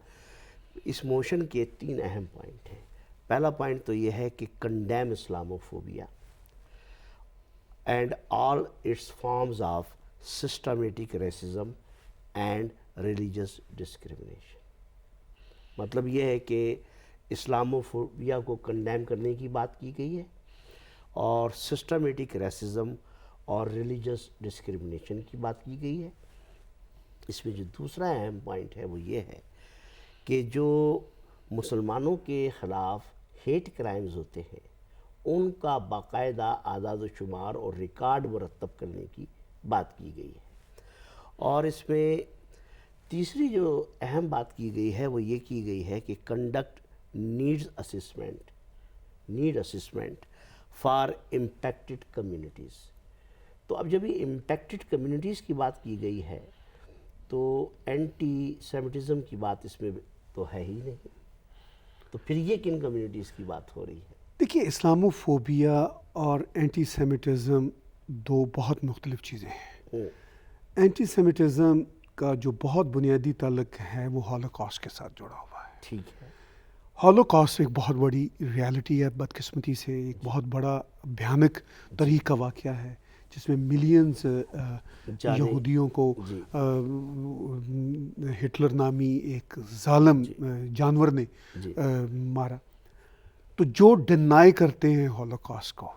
اس موشن کے 3 اہم پوائنٹ ہیں. پہلا پوائنٹ تو یہ ہے کہ condemn Islamophobia and all its forms of systemic racism and religious discrimination. مطلب یہ ہے کہ اسلاموفوبیا کو کنڈیم کرنے کی بات کی گئی ہے اور سسٹمیٹک ریسزم اور ریلیجس ڈسکریمنیشن کی بات کی گئی ہے. اس میں جو دوسرا اہم پوائنٹ ہے وہ یہ ہے کہ جو مسلمانوں کے خلاف ہیٹ کرائمز ہوتے ہیں ان کا باقاعدہ اعداد و شمار اور ریکارڈ مرتب کرنے کی بات کی گئی ہے. اور اس میں تیسری جو اہم بات کی گئی ہے وہ یہ کی گئی ہے کہ conduct need assessment for impacted communities. تو اب جب یہ امپیکٹڈ کمیونٹیز کی بات کی گئی ہے تو اینٹی سیمیٹزم کی بات اس میں تو ہے ہی نہیں, تو پھر یہ کن کمیونٹیز کی بات ہو رہی ہے؟
دیکھیے, اسلاموفوبیا اور اینٹی سیمیٹزم 2 بہت مختلف چیزیں ہیں. اینٹی سیمیٹزم کا جو بہت بنیادی تعلق ہے وہ ہولوکاسٹ کے ساتھ جڑا ہوا ہے.
ٹھیک ہے.
ہولوکاسٹ ایک بہت بڑی ریالٹی ہے, بدقسمتی سے ایک بہت بڑا بھیانک طریقہ واقعہ ہے جس میں ملینز یہودیوں کو ہٹلر نامی ایک ظالم جانور نے مارا. تو جو ڈینائی کرتے ہیں ہولوکاسٹ کو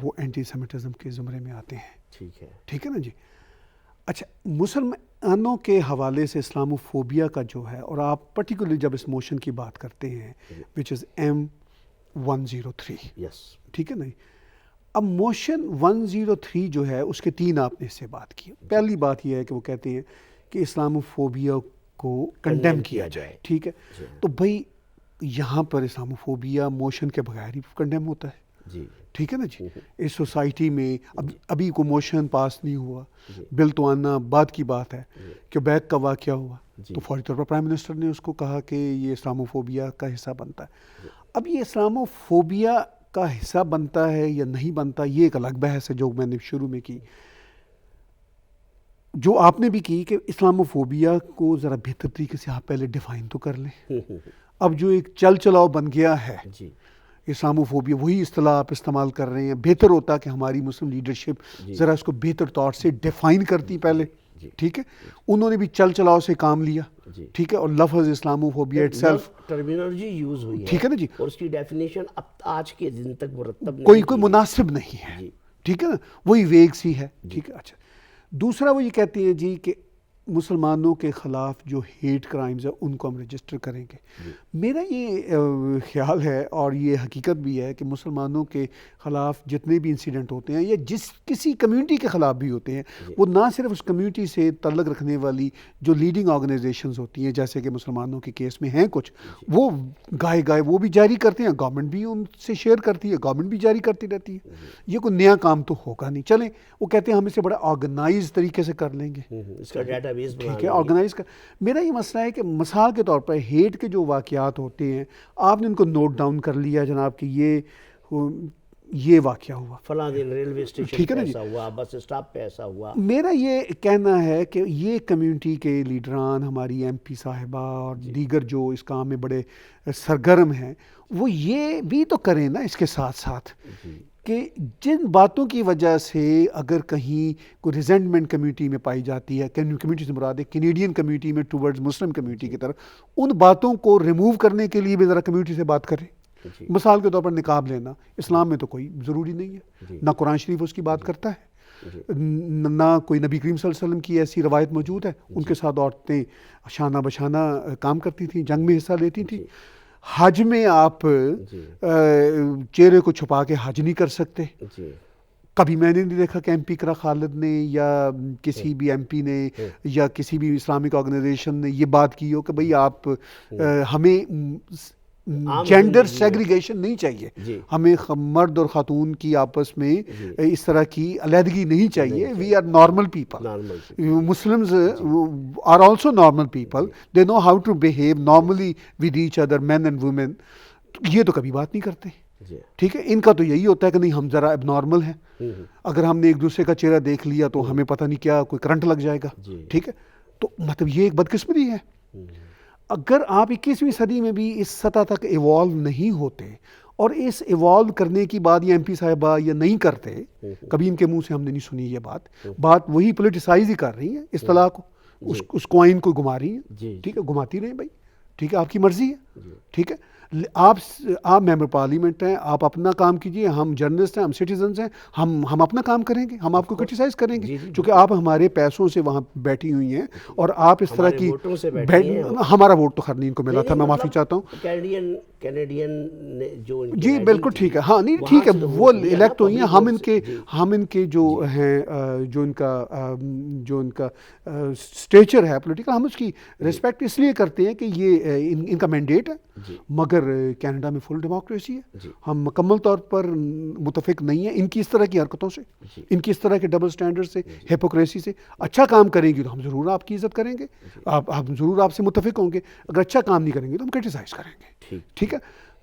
وہ اینٹی سیمیٹزم کے زمرے میں آتے ہیں. ٹھیک ہے نا جی. اچھا, مسلمانوں کے حوالے سے اسلاموفوبیا کا جو ہے, اور آپ پرٹیکولرلی جب اس موشن کی بات کرتے ہیں وچ از M103, ٹھیک ہے نا. اب موشن 103 جو ہے اس کے 3 آپ نے اس سے بات کی. پہلی بات یہ ہے کہ وہ کہتے ہیں کہ اسلاموفوبیا کو کنڈیم کیا جائے. ٹھیک ہے, تو بھائی یہاں پر اسلاموفوبیا موشن کے بغیر ہی کنڈیم ہوتا ہے. ٹھیک ہے نا جی. اس سوسائٹی میں ابھی کوئی موشن پاس نہیں ہوا, بل تو آنا بعد کی بات ہے. کہ بیک کا واقعہ ہوا تو فوری طور پر پرائم منسٹر نے اس کو کہا کہ یہ اسلاموفوبیا کا حصہ بنتا ہے. اب یہ اسلاموفوبیا کا حصہ بنتا ہے یا نہیں بنتا, یہ ایک الگ بحث ہے جو میں نے شروع میں کی, جو آپ نے بھی کی, کہ اسلاموفوبیا کو ذرا بہتر طریقے سے آپ پہلے ڈیفائن تو کر لیں. اب جو ایک چل چلاؤ بن گیا ہے اسلاموفوبیا, وہی اصطلاح آپ استعمال کر رہے ہیں. بہتر ہوتا کہ ہماری مسلم لیڈرشپ ذرا اس کو بہتر طور سے ڈیفائن کرتی پہلے. ٹھیک ہے, انہوں نے بھی چل چلاؤ سے کام لیا. ٹھیک ہے, اور لفظ Islamophobia it self
terminology use ہوئی ہے.
ٹھیک ہے نا جی,
اور اس کی ڈیفینیشن اب آج کے دن تک مرتب
کوئی مناسب نہیں ہے. ٹھیک ہے نا, وہی ویگ سی ہے. ٹھیک ہے. اچھا, دوسرا وہ یہ کہتے ہیں جی کہ مسلمانوں کے خلاف جو ہیٹ کرائمز ہیں ان کو ہم رجسٹر کریں گے. میرا یہ خیال ہے اور یہ حقیقت بھی ہے کہ مسلمانوں کے خلاف جتنے بھی انسیڈنٹ ہوتے ہیں یا کسی کمیونٹی کے خلاف بھی ہوتے ہیں, وہ نہ صرف اس کمیونٹی سے تعلق رکھنے والی جو لیڈنگ آرگنائزیشنز ہوتی ہیں, جیسے کہ مسلمانوں کے کیس میں ہیں کچھ, وہ گائے وہ بھی جاری کرتے ہیں, گورنمنٹ بھی ان سے شیئر کرتی ہے, گورنمنٹ بھی جاری کرتی رہتی ہے. یہ کوئی نیا کام تو ہوگا نہیں. چلیں, وہ کہتے ہیں ہم اسے بڑا آرگنائز طریقے سے کر لیں گے,
اس کا ڈیٹا بیس.
ٹھیک ہے, آرگنائز کر. میرا یہ مسئلہ ہے کہ مثال کے طور پر ہیٹ کے جو واقعات ہوتے ہیں, آپ نے ان کو نوٹ ڈاؤن کر لیا جناب کہ یہ واقعہ ہوا
فلاں دن ریلوے اسٹیشن پہ ایسا ہوا, بس اسٹاپ پہ ایسا ہوا.
میرا یہ کہنا ہے کہ یہ کمیونٹی کے لیڈران, ہماری ایم پی صاحبہ اور دیگر جو اس کام میں بڑے سرگرم ہیں, وہ یہ بھی تو کریں نا اس کے ساتھ ساتھ کہ جن باتوں کی وجہ سے اگر کہیں کوئی ریزنٹمنٹ کمیونٹی میں پائی جاتی ہے, کمیونٹی سے مراد ہے کینیڈین کمیونٹی میں ٹورڈز مسلم کمیونٹی کی طرف, ان باتوں کو ریموو کرنے کے لیے بھی ذرا کمیونٹی سے بات کریں. مثال کے طور پر نقاب لینا اسلام میں تو کوئی ضروری نہیں ہے, نہ قرآن شریف اس کی بات کرتا ہے, نہ کوئی نبی کریم صلی اللہ علیہ وسلم کی ایسی روایت موجود ہے. ان کے ساتھ عورتیں شانہ بشانہ کام کرتی تھیں, جنگ میں حصہ لیتی تھیں. حج میں آپ چہرے کو چھپا کے حج نہیں کر سکتے. کبھی میں نے نہیں دیکھا کہ ایم پی کرا خالد نے یا کسی بھی ایم پی نے یا کسی بھی اسلامک آرگنائزیشن نے یہ بات کی ہو کہ بھئی آپ ہمیں جینڈر سیگریگیشن نہیں چاہیے, ہمیں مرد اور خاتون کی آپس میں اس طرح کی علیحدگی نہیں چاہیے. We are normal people, Muslims are also normal people, they know how to behave normally with each other, men and women. یہ تو کبھی بات نہیں کرتے. ٹھیک ہے, ان کا تو یہی ہوتا ہے کہ نہیں ہم ذرا اب نارمل ہیں, اگر ہم نے ایک دوسرے کا چہرہ دیکھ لیا تو ہمیں پتہ نہیں کیا کوئی کرنٹ لگ جائے گا. ٹھیک ہے, تو مطلب یہ ایک بدقسمتی ہے. اگر آپ 21ویں صدی میں بھی اس سطح تک ایوالو نہیں ہوتے اور اس ایوالو کرنے کی بات یہ ایم پی صاحبہ یہ نہیں کرتے, کبھی ان کے منہ سے ہم نے نہیں سنی یہ بات وہی پولیٹیسائز ہی کر رہی ہیں اصطلاح کو, اس کوائن کو گھما رہی ہیں. ٹھیک ہے, گھماتی رہیں بھائی, ٹھیک ہے, آپ کی مرضی ہے. ٹھیک ہے, آپ ممبر پارلیمنٹ ہیں, آپ اپنا کام کیجئے, ہم جرنلسٹ ہیں, ہم سٹیزنز ہیں, ہم اپنا کام کریں گے, ہم آپ کو کرٹیسائز کریں گے چونکہ آپ ہمارے پیسوں سے وہاں بیٹھی ہوئی ہیں اور آپ اس طرح کی, ہمارا ووٹ تو خیر نہیں ان کو ملا تھا, میں معافی چاہتا ہوں.
کینیڈین جو
جی بالکل ٹھیک ہے, ہاں نہیں ٹھیک ہے, وہ الیکٹ ہوئی ہیں, ہم ان کے جو ہیں جو ان کا اسٹیچر ہے پولیٹیکل, ہم اس کی ریسپیکٹ اس لیے کرتے ہیں کہ یہ ان کا مینڈیٹ ہے. مگر کینیڈا میں فل ڈیموکریسی ہے, ہم مکمل طور پر متفق نہیں ہیں ان کی اس طرح کی حرکتوں سے, ان کی اس طرح کے ڈبل سٹینڈرڈ سے, ہیپوکریسی سے. اچھا کام کریں گی تو ہم ضرور آپ کی عزت کریں گے, ہم ضرور آپ سے متفق ہوں گے, اگر اچھا کام نہیں کریں گے تو ہم کرٹیسائز کریں گے. ٹھیک ہے,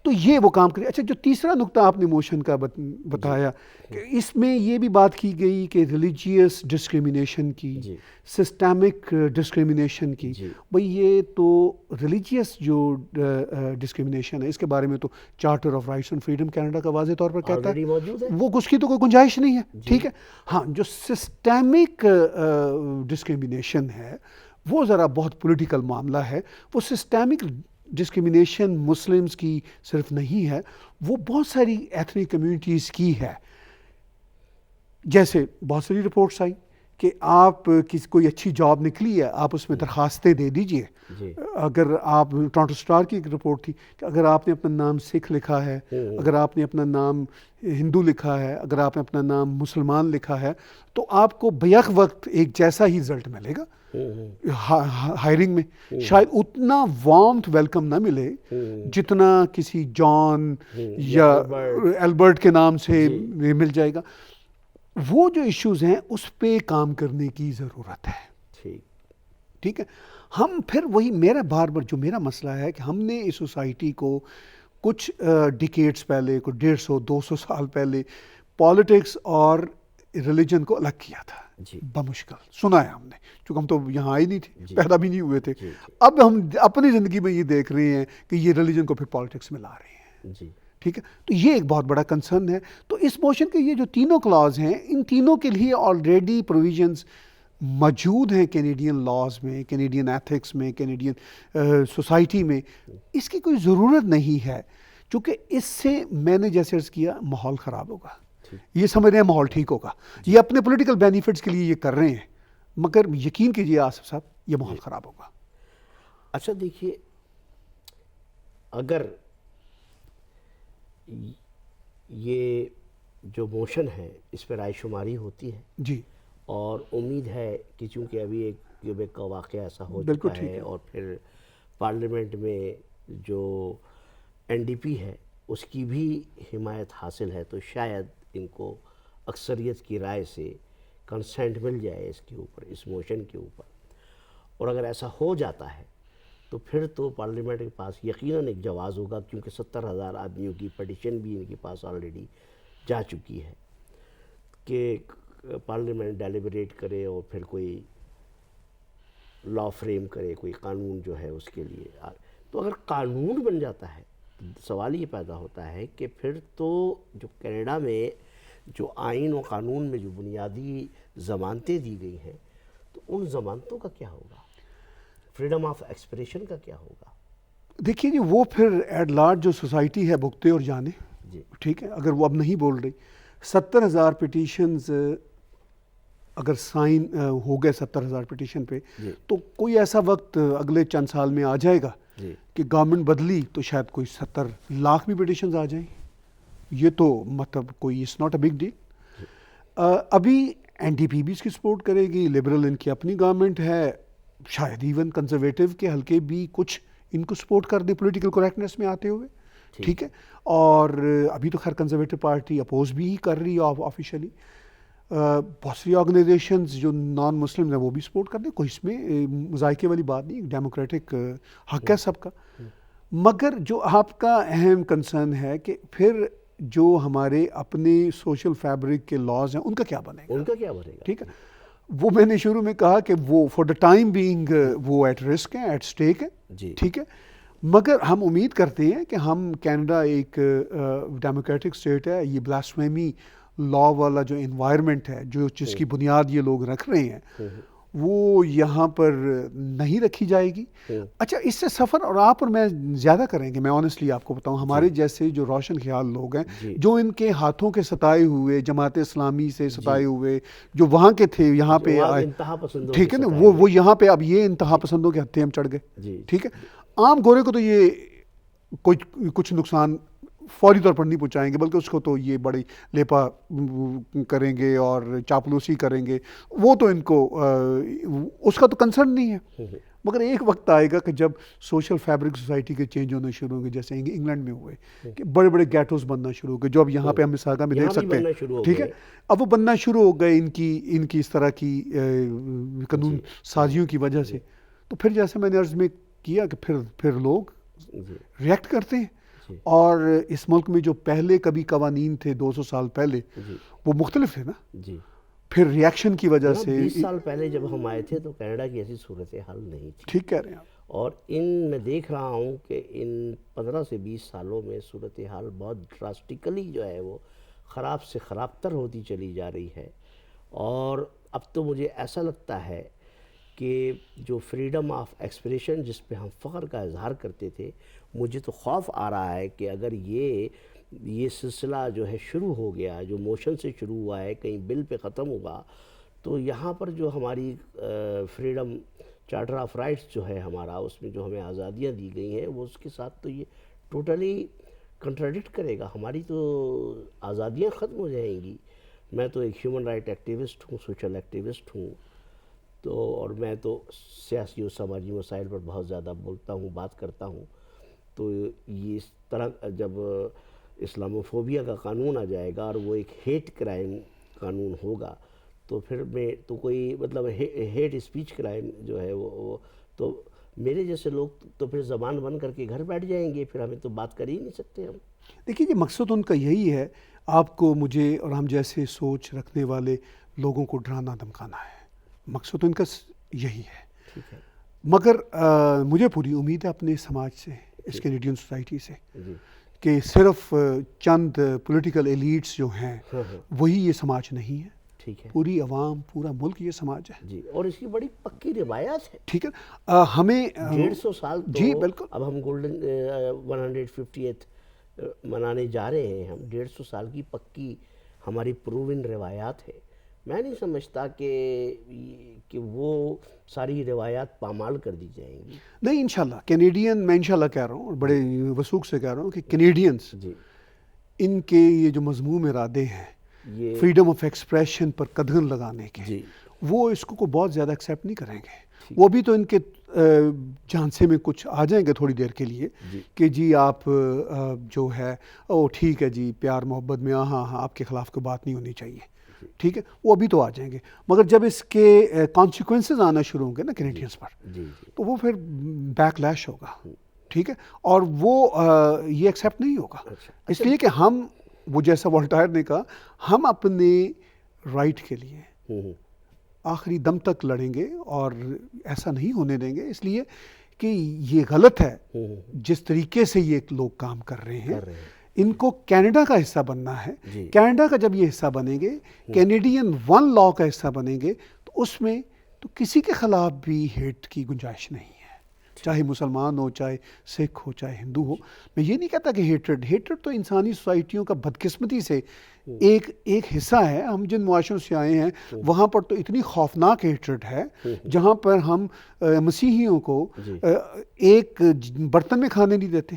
تو یہ وہ کام کرے. اچھا جو تیسرا نقطہ آپ نے موشن کا بتایا کہ اس میں یہ بھی بات کی گئی کہ ریلیجیس ڈسکریمنیشن کی, سسٹمک ڈسکریمنیشن کی. بھئی یہ تو ریلیجیس جو ڈسکریمنیشن ہے اس کے بارے میں تو charter of rights and freedom Canada کا واضح طور پر کہتا ہے وہ اس کی تو کوئی گنجائش نہیں ہے, ٹھیک ہے. ہاں جو سسٹمک ڈسکریمنیشن ہے وہ ذرا بہت پولیٹیکل معاملہ ہے. وہ سسٹمک ڈسکریمنیشن مسلمز کی صرف نہیں ہے, وہ بہت ساری ایتھنک کمیونٹیز کی ہے. جیسے بہت ساری رپورٹس آئی کہ آپ کوئی اچھی جاب نکلی ہے, آپ اس میں درخواستیں دے دیجئے. اگر آپ ٹورنٹو اسٹار کی ایک رپورٹ تھی کہ اگر آپ نے اپنا نام سکھ لکھا ہے, اگر آپ نے اپنا نام ہندو لکھا ہے, اگر آپ نے اپنا نام مسلمان لکھا ہے, تو آپ کو بیک وقت ایک جیسا ہی رزلٹ ملے گا ہائرنگ میں. شاید اتنا وارمتھ ویلکم نہ ملے جتنا کسی جان یا البرٹ کے نام سے مل جائے گا. وہ جو ایشوز ہیں اس پہ کام کرنے کی ضرورت ہے, ٹھیک ہے. ہم پھر وہی میرا بار بار جو میرا مسئلہ ہے کہ ہم نے اس سوسائٹی کو کچھ ڈیکیڈز پہلے, کچھ 150-200 سال پہلے پالیٹکس اور ریلیجن کو الگ کیا تھا. بمشکل سنا ہے ہم نے, چونکہ ہم تو یہاں آئے نہیں تھے, پیدا بھی نہیں ہوئے تھے. اب ہم اپنی زندگی میں یہ دیکھ رہے ہیں کہ یہ ریلیجن کو پھر پالیٹکس میں لا رہے ہیں, ٹھیک ہے. تو یہ ایک بہت بڑا کنسرن ہے. تو اس موشن کے یہ جو تینوں کلاز ہیں, ان تینوں کے لیے آلریڈی پروویژنز موجود ہیں کینیڈین لاز میں, کینیڈین ایتھکس میں, کینیڈین سوسائٹی میں. اس کی کوئی ضرورت نہیں ہے, چونکہ اس سے میں نے جیسے عرض کیا ماحول خراب ہوگا. یہ سمجھ رہے ہیں ماحول ٹھیک ہوگا, یہ اپنے پولیٹیکل بینیفٹس کے لیے یہ کر رہے ہیں, مگر یقین کیجیے آصف صاحب یہ ماحول خراب ہوگا.
اچھا دیکھیے, اگر یہ جو موشن ہے اس پہ رائے شماری ہوتی ہے
جی,
اور امید ہے کہ چونکہ ابھی ایک کیوبیک کا واقعہ ایسا ہو چکا ہے اور پھر پارلیمنٹ میں جو NDP ہے اس کی بھی حمایت حاصل ہے, تو شاید ان کو اکثریت کی رائے سے کنسنٹ مل جائے اس کے اوپر, اس موشن کے اوپر. اور اگر ایسا ہو جاتا ہے تو پھر تو پارلیمنٹ کے پاس یقیناً ایک جواز ہوگا, کیونکہ 70,000 آدمیوں کی پٹیشن بھی ان کے پاس آلریڈی جا چکی ہے کہ پارلیمنٹ ڈیلیبریٹ کرے اور پھر کوئی لا فریم کرے, کوئی قانون جو ہے اس کے لیے. تو اگر قانون بن جاتا ہے سوال یہ پیدا ہوتا ہے کہ پھر تو جو کینیڈا میں جو آئین و قانون میں جو بنیادی ضمانتیں دی گئی ہیں تو ان ضمانتوں کا کیا ہوگا, فریڈم آف ایکسپریشن کا کیا ہوگا؟
دیکھیے جی وہ پھر ایٹ لارج جو سوسائٹی ہے بھگتے اور جانے, ٹھیک ہے. اگر وہ اب نہیں بول رہی, 70,000 پٹیشنز اگر سائن ہو گئے 70,000 پٹیشن پہ, تو کوئی ایسا وقت اگلے چند سال میں آ جائے گا کہ گورنمنٹ بدلی تو شاید کوئی 70 لاکھ بھی پٹیشنز آ جائیں. یہ تو مطلب کوئی it's not a big deal. ابھی NDP بھی اس کی سپورٹ کرے گی, لبرل ان کی اپنی گورنمنٹ ہے, شاید ایون کنزرویٹو کے حلقے بھی کچھ ان کو سپورٹ کر دیں پولیٹیکل کریکٹنس میں آتے ہوئے, ٹھیک ہے. اور ابھی تو خیر کنزرویٹو پارٹی اپوز بھی کر رہی ہے آفیشلی. بہت سی آرگنائزیشنز جو نان مسلم ہیں وہ بھی سپورٹ کر دیں, کوئی اس میں مذائقے والی بات نہیں, ڈیموکریٹک حق ہے سب کا. مگر جو آپ کا اہم کنسرن ہے کہ پھر جو ہمارے اپنے سوشل فیبرک کے لاز ہیں ان کا کیا بنے گا,
ان کا کیا بنے گا,
ٹھیک ہے. وہ میں نے شروع میں کہا کہ وہ فار دا ٹائم بینگ وہ ایٹ رسک ہیں, ایٹ سٹیک ہیں, ٹھیک ہے. مگر ہم امید کرتے ہیں کہ ہم کینیڈا ایک ڈیموکریٹک اسٹیٹ ہے, یہ بلاسفیمی لا والا جو انوائرمنٹ ہے جو جس کی بنیاد یہ لوگ رکھ رہے ہیں وہ یہاں پر نہیں رکھی جائے گی. اچھا اس سے سفر اور آپ اور میں زیادہ کریں گے, میں آنیسٹلی آپ کو بتاؤں, ہمارے جیسے جو روشن خیال لوگ ہیں جو ان کے ہاتھوں کے ستائے ہوئے, جماعت اسلامی سے ستائے ہوئے, جو وہاں کے تھے یہاں پہ آئے, ٹھیک ہے نا, وہ یہاں پہ اب یہ انتہا پسندوں کے ہتھے ہم چڑھ گئے, ٹھیک ہے. عام گورے کو تو یہ کچھ نقصان فوری طور پر نہیں پہنچائیں گے, بلکہ اس کو تو یہ بڑی لیپا کریں گے اور چاپلوسی کریں گے, وہ تو ان کو اس کا تو کنسرن نہیں ہے. مگر ایک وقت آئے گا کہ جب سوشل فیبرک سوسائٹی کے چینج ہونا شروع ہوں گے, جیسے انگلینڈ میں ہوئے کہ بڑے بڑے گیٹوز بننا شروع ہو گئے, جو اب یہاں پہ ہم مساگا میں دیکھ سکتے ہیں, ٹھیک ہے. اب وہ بننا شروع ہو گئے ان کی اس طرح کی قانون سازیوں کی وجہ سے. تو پھر جیسے میں نے عرض میں کیا کہ پھر لوگ ریئیکٹ کرتے ہیں. اور اس ملک میں جو پہلے کبھی قوانین تھے 200 سال پہلے وہ مختلف تھے نا.
جی
پھر ریاکشن کی وجہ سے
20 سال پہلے جب ہم آئے تھے تو کینیڈا کی ایسی صورتحال نہیں تھی.
ٹھیک کہہ رہے ہیں آپ.
اور میں دیکھ رہا ہوں کہ ان 15 سے 20 سالوں میں صورتحال بہت ڈراسٹیکلی جو ہے وہ خراب سے خراب تر ہوتی چلی جا رہی ہے. اور اب تو مجھے ایسا لگتا ہے کہ جو فریڈم آف ایکسپریشن جس پہ ہم فخر کا اظہار کرتے تھے، مجھے تو خوف آ رہا ہے کہ اگر یہ سلسلہ جو ہے شروع ہو گیا، جو موشن سے شروع ہوا ہے، کہیں بل پہ ختم ہوگا، تو یہاں پر جو ہماری فریڈم چارٹر آف رائٹس جو ہے ہمارا، اس میں جو ہمیں آزادیاں دی گئی ہیں، وہ اس کے ساتھ تو یہ ٹوٹلی کنٹراڈکٹ کرے گا. ہماری تو آزادیاں ختم ہو جائیں گی. میں تو ایک ہیومن رائٹ ایکٹیوسٹ ہوں، سوشل ایکٹیوسٹ ہوں، اور میں تو سیاسی و سماجی مسائل پر بہت زیادہ بولتا ہوں، بات کرتا ہوں. تو یہ اس طرح جب اسلاموفوبیا کا قانون آ جائے گا اور وہ ایک ہیٹ کرائم قانون ہوگا، تو پھر میں تو کوئی مطلب ہیٹ اسپیچ کرائم جو ہے وہ تو میرے جیسے لوگ تو پھر زبان بند کر کے گھر بیٹھ جائیں گے، پھر ہمیں تو بات کر ہی نہیں سکتے ہم.
دیکھیے مقصد ان کا یہی ہے، آپ کو، مجھے اور ہم جیسے سوچ رکھنے والے لوگوں کو ڈرانا دھمکانا ہے. مقصد ان کا یہی ہے.
ٹھیک ہے.
مگر مجھے پوری امید ہے اپنے سماج سے، اس کینیڈین سوسائٹی سے، کہ صرف چند پولیٹیکل ایلیٹس جو ہیں وہی یہ سماج نہیں ہے.
ٹھیک ہے.
پوری عوام، پورا ملک یہ سماج ہے.
جی، اور اس کی بڑی پکی روایات ہے.
ٹھیک ہے. ہمیں
150 سال تو
جی بالکل.
اب ہم گولڈن 150th منانے جا رہے ہیں. ہم 150 سال کی پکی ہماری پروون روایات ہے. میں نہیں سمجھتا کہ وہ ساری روایات پامال کر دی جائیں گی.
نہیں، انشاءاللہ کینیڈین، میں انشاءاللہ کہہ رہا ہوں اور بڑے وثوق سے کہہ رہا ہوں کہ کینیڈینز،
جی،
ان کے یہ جو مذموم ارادے ہیں
یہ
فریڈم آف ایکسپریشن پر قدغن لگانے کے،
جی
وہ اس کو بہت زیادہ ایکسیپٹ نہیں کریں گے. وہ بھی تو ان کے جھانسے میں کچھ آ جائیں گے تھوڑی دیر کے لیے کہ جی آپ جو ہے او ٹھیک ہے جی، پیار محبت میں ہاں آپ کے خلاف کوئی بات نہیں ہونی چاہیے. ٹھیک ہے، وہ ابھی تو آ جائیں گے. مگر جب اس کے کانسیکوینسز آنا شروع ہوں گے نا کینیڈینس پر، تو وہ پھر بیک لیش ہوگا. ٹھیک ہے. اور وہ یہ ایکسیپٹ نہیں ہوگا. اس لیے کہ ہم، وہ جیسا والٹائر نے کہا، ہم اپنے رائٹ کے لیے آخری دم تک لڑیں گے اور ایسا نہیں ہونے دیں گے. اس لیے کہ یہ غلط ہے جس طریقے سے یہ لوگ کام کر رہے ہیں. ان کو کینیڈا کا حصہ بننا ہے. کینیڈا کا جب یہ حصہ بنیں گے، کینیڈین 1 لا کا حصہ بنیں گے، تو اس میں تو کسی کے خلاف بھی ہیٹ کی گنجائش نہیں ہے، چاہے مسلمان ہو، چاہے سکھ ہو، چاہے ہندو ہو. میں یہ نہیں کہتا کہ ہیٹرڈ تو انسانی سوسائٹیوں کا بدقسمتی سے ایک حصہ ہے. ہم جن معاشروں سے آئے ہیں وہاں پر تو اتنی خوفناک ہیٹرڈ ہے، جہاں پر ہم مسیحیوں کو ایک برتن میں کھانے نہیں دیتے.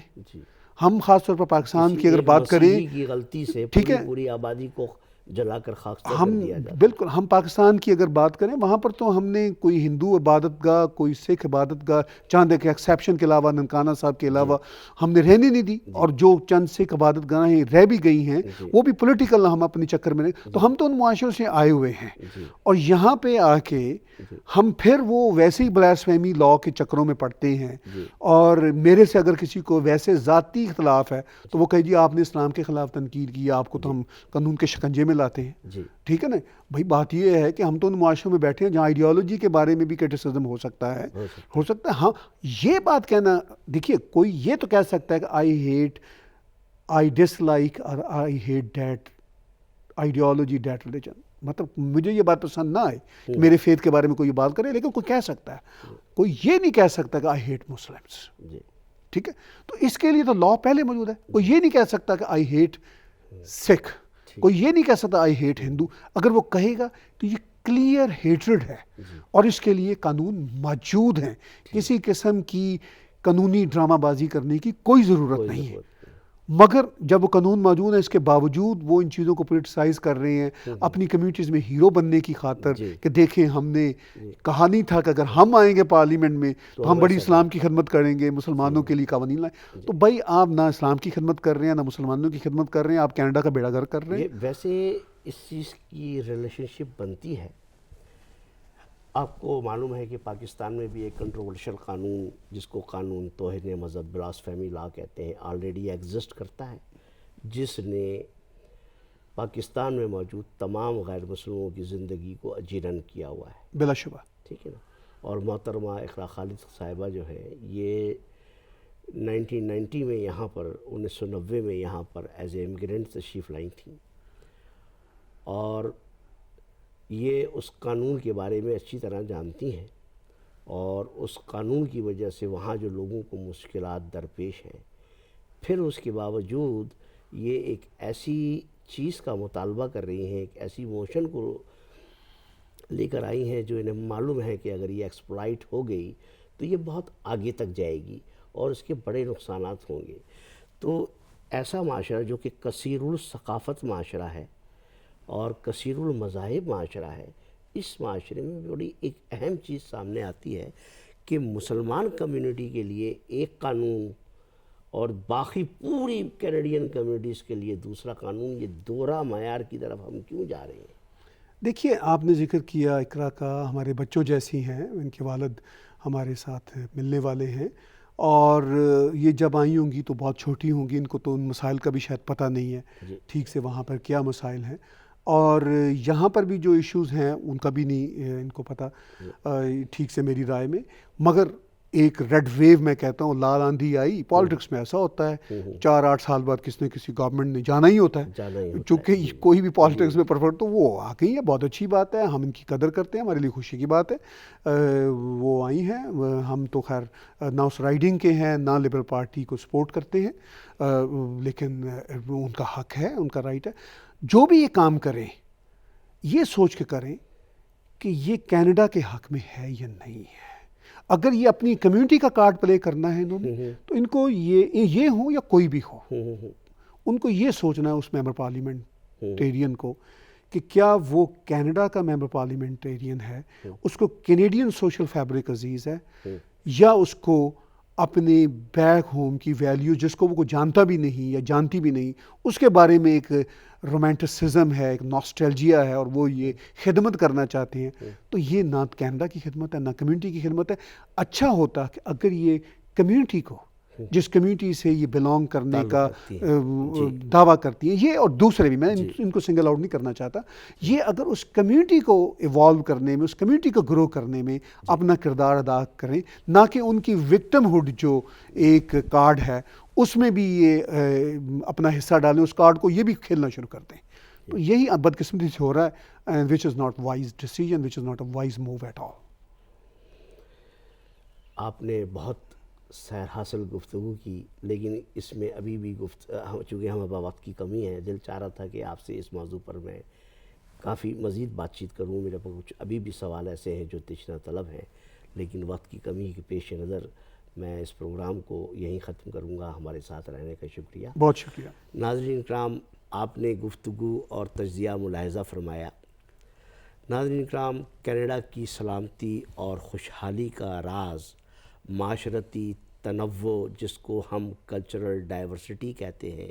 ہم خاص طور پر پاکستان کی اگر بات کریں،
کی غلطی سے
ٹھیک ہے،
پوری آبادی کو جلا کر خاکستر
ہم
کر دیا جاتا ہے.
بالکل، ہم پاکستان کی اگر بات کریں، وہاں پر تو ہم نے کوئی ہندو عبادت گاہ، کوئی سکھ عبادت گاہ، چاند ایک ایکسیپشن کے علاوہ، ننکانہ صاحب کے علاوہ ہم نے رہنے نہیں دی. اور جو چند سکھ عبادت گاہیں رہ بھی گئی ہیں وہ بھی پولیٹیکل، ہم اپنے چکر میں نہیں. تو ہم تو ان معاشروں سے آئے ہوئے ہیں، اور یہاں پہ آ کے ہم پھر وہ ویسے ہی بلاسفیمی لا کے چکروں میں پڑتے ہیں. اور میرے سے اگر کسی کو ویسے ذاتی اختلاف ہے تو وہ کہے جی آپ نے اسلام کے خلاف تنقید کی، آپ کو تو ہم قانون کے شکنجے میں لاتے ہیں. ٹھیک ہے نا بھائی. بات یہ ہے کہ ہم تو ان معاشروں میں بیٹھے ہیں جہاں آئیڈیالوجی کے بارے میں بھی کرٹیسزم ہو سکتا ہے. ہاں، یہ بات کہنا، دیکھیے کوئی یہ تو کہہ سکتا ہے کہ آئی ڈس لائک اور I hate that ideology that religion. مطلب مجھے یہ بات پسند نہ آئے کہ میرے فیتھ کے بارے میں کوئی یہ بات کرے، لیکن کوئی کہہ سکتا ہے، کوئی یہ نہیں کہہ سکتا کہ آئی ہیٹ مسلمس. ٹھیک ہے. تو اس کے لیے تو لا پہلے موجود ہے. کوئی یہ نہیں کہہ سکتا کہ آئی ہیٹ سکھ، کوئی یہ نہیں کہہ سکتا آئی ہیٹ ہندو. اگر وہ کہے گا تو یہ کلیئر ہیٹرڈ ہے، اور اس کے لیے قانون موجود ہیں. کسی قسم کی قانونی ڈرامہ بازی کرنے کی کوئی ضرورت نہیں ہے. مگر جب وہ قانون موجود ہے، اس کے باوجود وہ ان چیزوں کو پولیٹیسائز کر رہے ہیں اپنی کمیونٹیز میں ہیرو بننے کی خاطر کہ دیکھیں ہم نے کہا نہیں تھا کہ اگر ہم آئیں گے پارلیمنٹ میں تو ہم بڑی اسلام کی خدمت کریں گے، مسلمانوں کے لیے قوانین لائیں. تو بھائی آپ نہ اسلام کی خدمت کر رہے ہیں، نہ مسلمانوں کی خدمت کر رہے ہیں، آپ کینیڈا کا بیڑا گرک کر رہے ہیں.
ویسے اس چیز کی ریلیشن شپ بنتی ہے آپ کو معلوم ہے کہ پاکستان میں بھی ایک کنٹروورشل قانون جس کو قانون توہین مذہب بلاسفیمی لا کہتے ہیں آلریڈی ایگزسٹ کرتا ہے، جس نے پاکستان میں موجود تمام غیر مسلموں کی زندگی کو اجیرن کیا ہوا ہے،
بلا شبہ،
ٹھیک ہے نا. اور محترمہ اقرا خالد صاحبہ جو ہے یہ 1990 میں یہاں پر 1990 میں یہاں پر ایز اے امیگرینٹ تشریف لائی تھیں، اور یہ اس قانون کے بارے میں اچھی طرح جانتی ہیں، اور اس قانون کی وجہ سے وہاں جو لوگوں کو مشکلات درپیش ہیں، پھر اس کے باوجود یہ ایک ایسی چیز کا مطالبہ کر رہی ہیں، ایک ایسی موشن کو لے کر آئی ہیں جو انہیں معلوم ہے کہ اگر یہ ایکسپلائٹ ہو گئی تو یہ بہت آگے تک جائے گی اور اس کے بڑے نقصانات ہوں گے. تو ایسا معاشرہ جو کہ کثیر الثقافت معاشرہ ہے اور کثیر المذاہب معاشرہ ہے، اس معاشرے میں بڑی ایک اہم چیز سامنے آتی ہے کہ مسلمان کمیونٹی کے لیے ایک قانون اور باقی پوری کینیڈین کمیونٹیز کے لیے دوسرا قانون، یہ دوہرا معیار کی طرف ہم کیوں جا رہے ہیں؟
دیکھیے، آپ نے ذکر کیا اقرا کا، ہمارے بچوں جیسی ہیں، ان کے والد ہمارے ساتھ ملنے والے ہیں، اور یہ جب آئی ہوں گی تو بہت چھوٹی ہوں گی، ان کو تو ان مسائل کا بھی شاید پتہ نہیں ہے ٹھیک سے وہاں پر کیا مسائل ہیں، اور یہاں پر بھی جو ایشوز ہیں ان کا بھی نہیں ان کو پتہ ٹھیک سے میری رائے میں. مگر ایک ریڈ ویو میں کہتا ہوں، لال آندھی آئی، پالیٹکس میں ایسا ہوتا ہے 4-8 سال بعد کسی نہ کسی گورنمنٹ نے جانا ہی ہوتا ہے، چونکہ کوئی بھی پالیٹکس میں پرفر تو وہ آ گئی ہے، بہت اچھی بات ہے، ہم ان کی قدر کرتے ہیں، ہمارے لیے خوشی کی بات ہے وہ آئی ہیں. ہم تو خیر نہ اس رائڈنگ کے ہیں نہ لبرل پارٹی کو سپورٹ کرتے ہیں، لیکن ان کا حق ہے، ان کا رائٹ ہے. جو بھی یہ کام کریں یہ سوچ کے کریں کہ یہ کینیڈا کے حق میں ہے یا نہیں ہے. اگر یہ اپنی کمیونٹی کا کارڈ پلے کرنا ہے انہوں نے تو ان کو یہ ہو یا کوئی بھی ہو، ان کو یہ سوچنا ہے اس ممبر پارلیمنٹیرین کو کہ کیا وہ کینیڈا کا ممبر پارلیمنٹیرین ہے، اس کو کینیڈین سوشل فیبرک عزیز ہے، یا اس کو اپنے بیک ہوم کی ویلیو جس کو وہ جانتا بھی نہیں یا جانتی بھی نہیں اس کے بارے میں ایک رومانٹسزم ہے، ایک ناسٹیلجیا ہے، اور وہ یہ خدمت کرنا چاہتے ہیں. تو یہ نہ کینیڈا کی خدمت ہے نہ کمیونٹی کی خدمت ہے. اچھا ہوتا کہ اگر یہ کمیونٹی کو، جس کمیونٹی سے یہ بلانگ کرنے کا دعویٰ کرتی ہیں یہ، اور دوسرے بھی، میں ان کو سنگل آؤٹ نہیں کرنا چاہتا، یہ اگر اس کمیونٹی کو ایوالو کرنے میں، اس کمیونٹی کو گرو کرنے میں اپنا کردار ادا کریں، نہ کہ ان کی وکٹم ہوڈ جو ایک کارڈ ہے اس میں بھی یہ اپنا حصہ ڈالیں، اس کارڈ کو یہ بھی کھیلنا شروع کر دیں. تو یہی بدقسمتی سے ہو رہا ہے، which is not wise decision, which is not a wise move at all.
آپ نے بہت سیر حاصل گفتگو کی، لیکن اس میں ابھی بھی چونکہ ہمیں وقت کی کمی ہے، دل چاہ رہا تھا کہ آپ سے اس موضوع پر میں کافی مزید بات چیت کروں. میرے پاس کچھ ابھی بھی سوال ایسے ہیں جو تشنہ طلب ہیں، لیکن وقت کی کمی کے پیش نظر میں اس پروگرام کو یہیں ختم کروں گا. ہمارے ساتھ رہنے کا شکریہ.
بہت شکریہ.
ناظرین کرام، آپ نے گفتگو اور تجزیہ ملاحظہ فرمایا. ناظرین کرام، کینیڈا کی سلامتی اور خوشحالی کا راز معاشرتی تنوع، جس کو ہم کلچرل ڈائیورسٹی کہتے ہیں،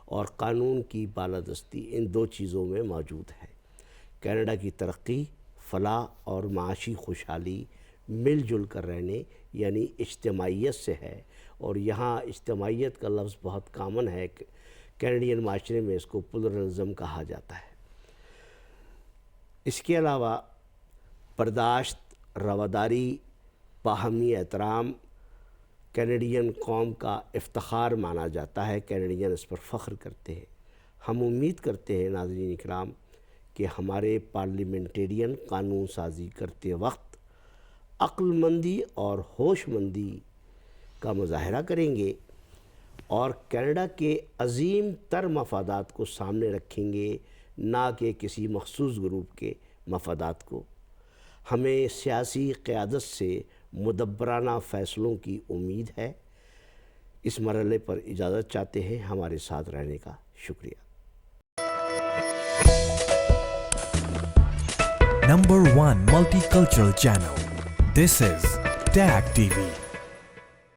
اور قانون کی بالادستی، ان دو چیزوں میں موجود ہے. کینیڈا کی ترقی، فلاح اور معاشی خوشحالی مل جل کر رہنے یعنی اجتماعیت سے ہے، اور یہاں اجتماعیت کا لفظ بہت کامن ہے. کینیڈین معاشرے میں اس کو پلورلزم کہا جاتا ہے. اس کے علاوہ برداشت، رواداری، باہمی احترام کینیڈین قوم کا افتخار مانا جاتا ہے. کینیڈین اس پر فخر کرتے ہیں. ہم امید کرتے ہیں ناظرین اکرام کہ ہمارے پارلیمنٹیرین قانون سازی کرتے وقت عقل مندی اور ہوش مندی کا مظاہرہ کریں گے اور کینیڈا کے عظیم تر مفادات کو سامنے رکھیں گے، نہ کہ کسی مخصوص گروپ کے مفادات کو. ہمیں سیاسی قیادت سے مدبرانہ فیصلوں کی امید ہے. اس مرحلے پر اجازت چاہتے ہیں. ہمارے ساتھ رہنے کا شکریہ.
Number 1 multicultural channel. This is TAG TV.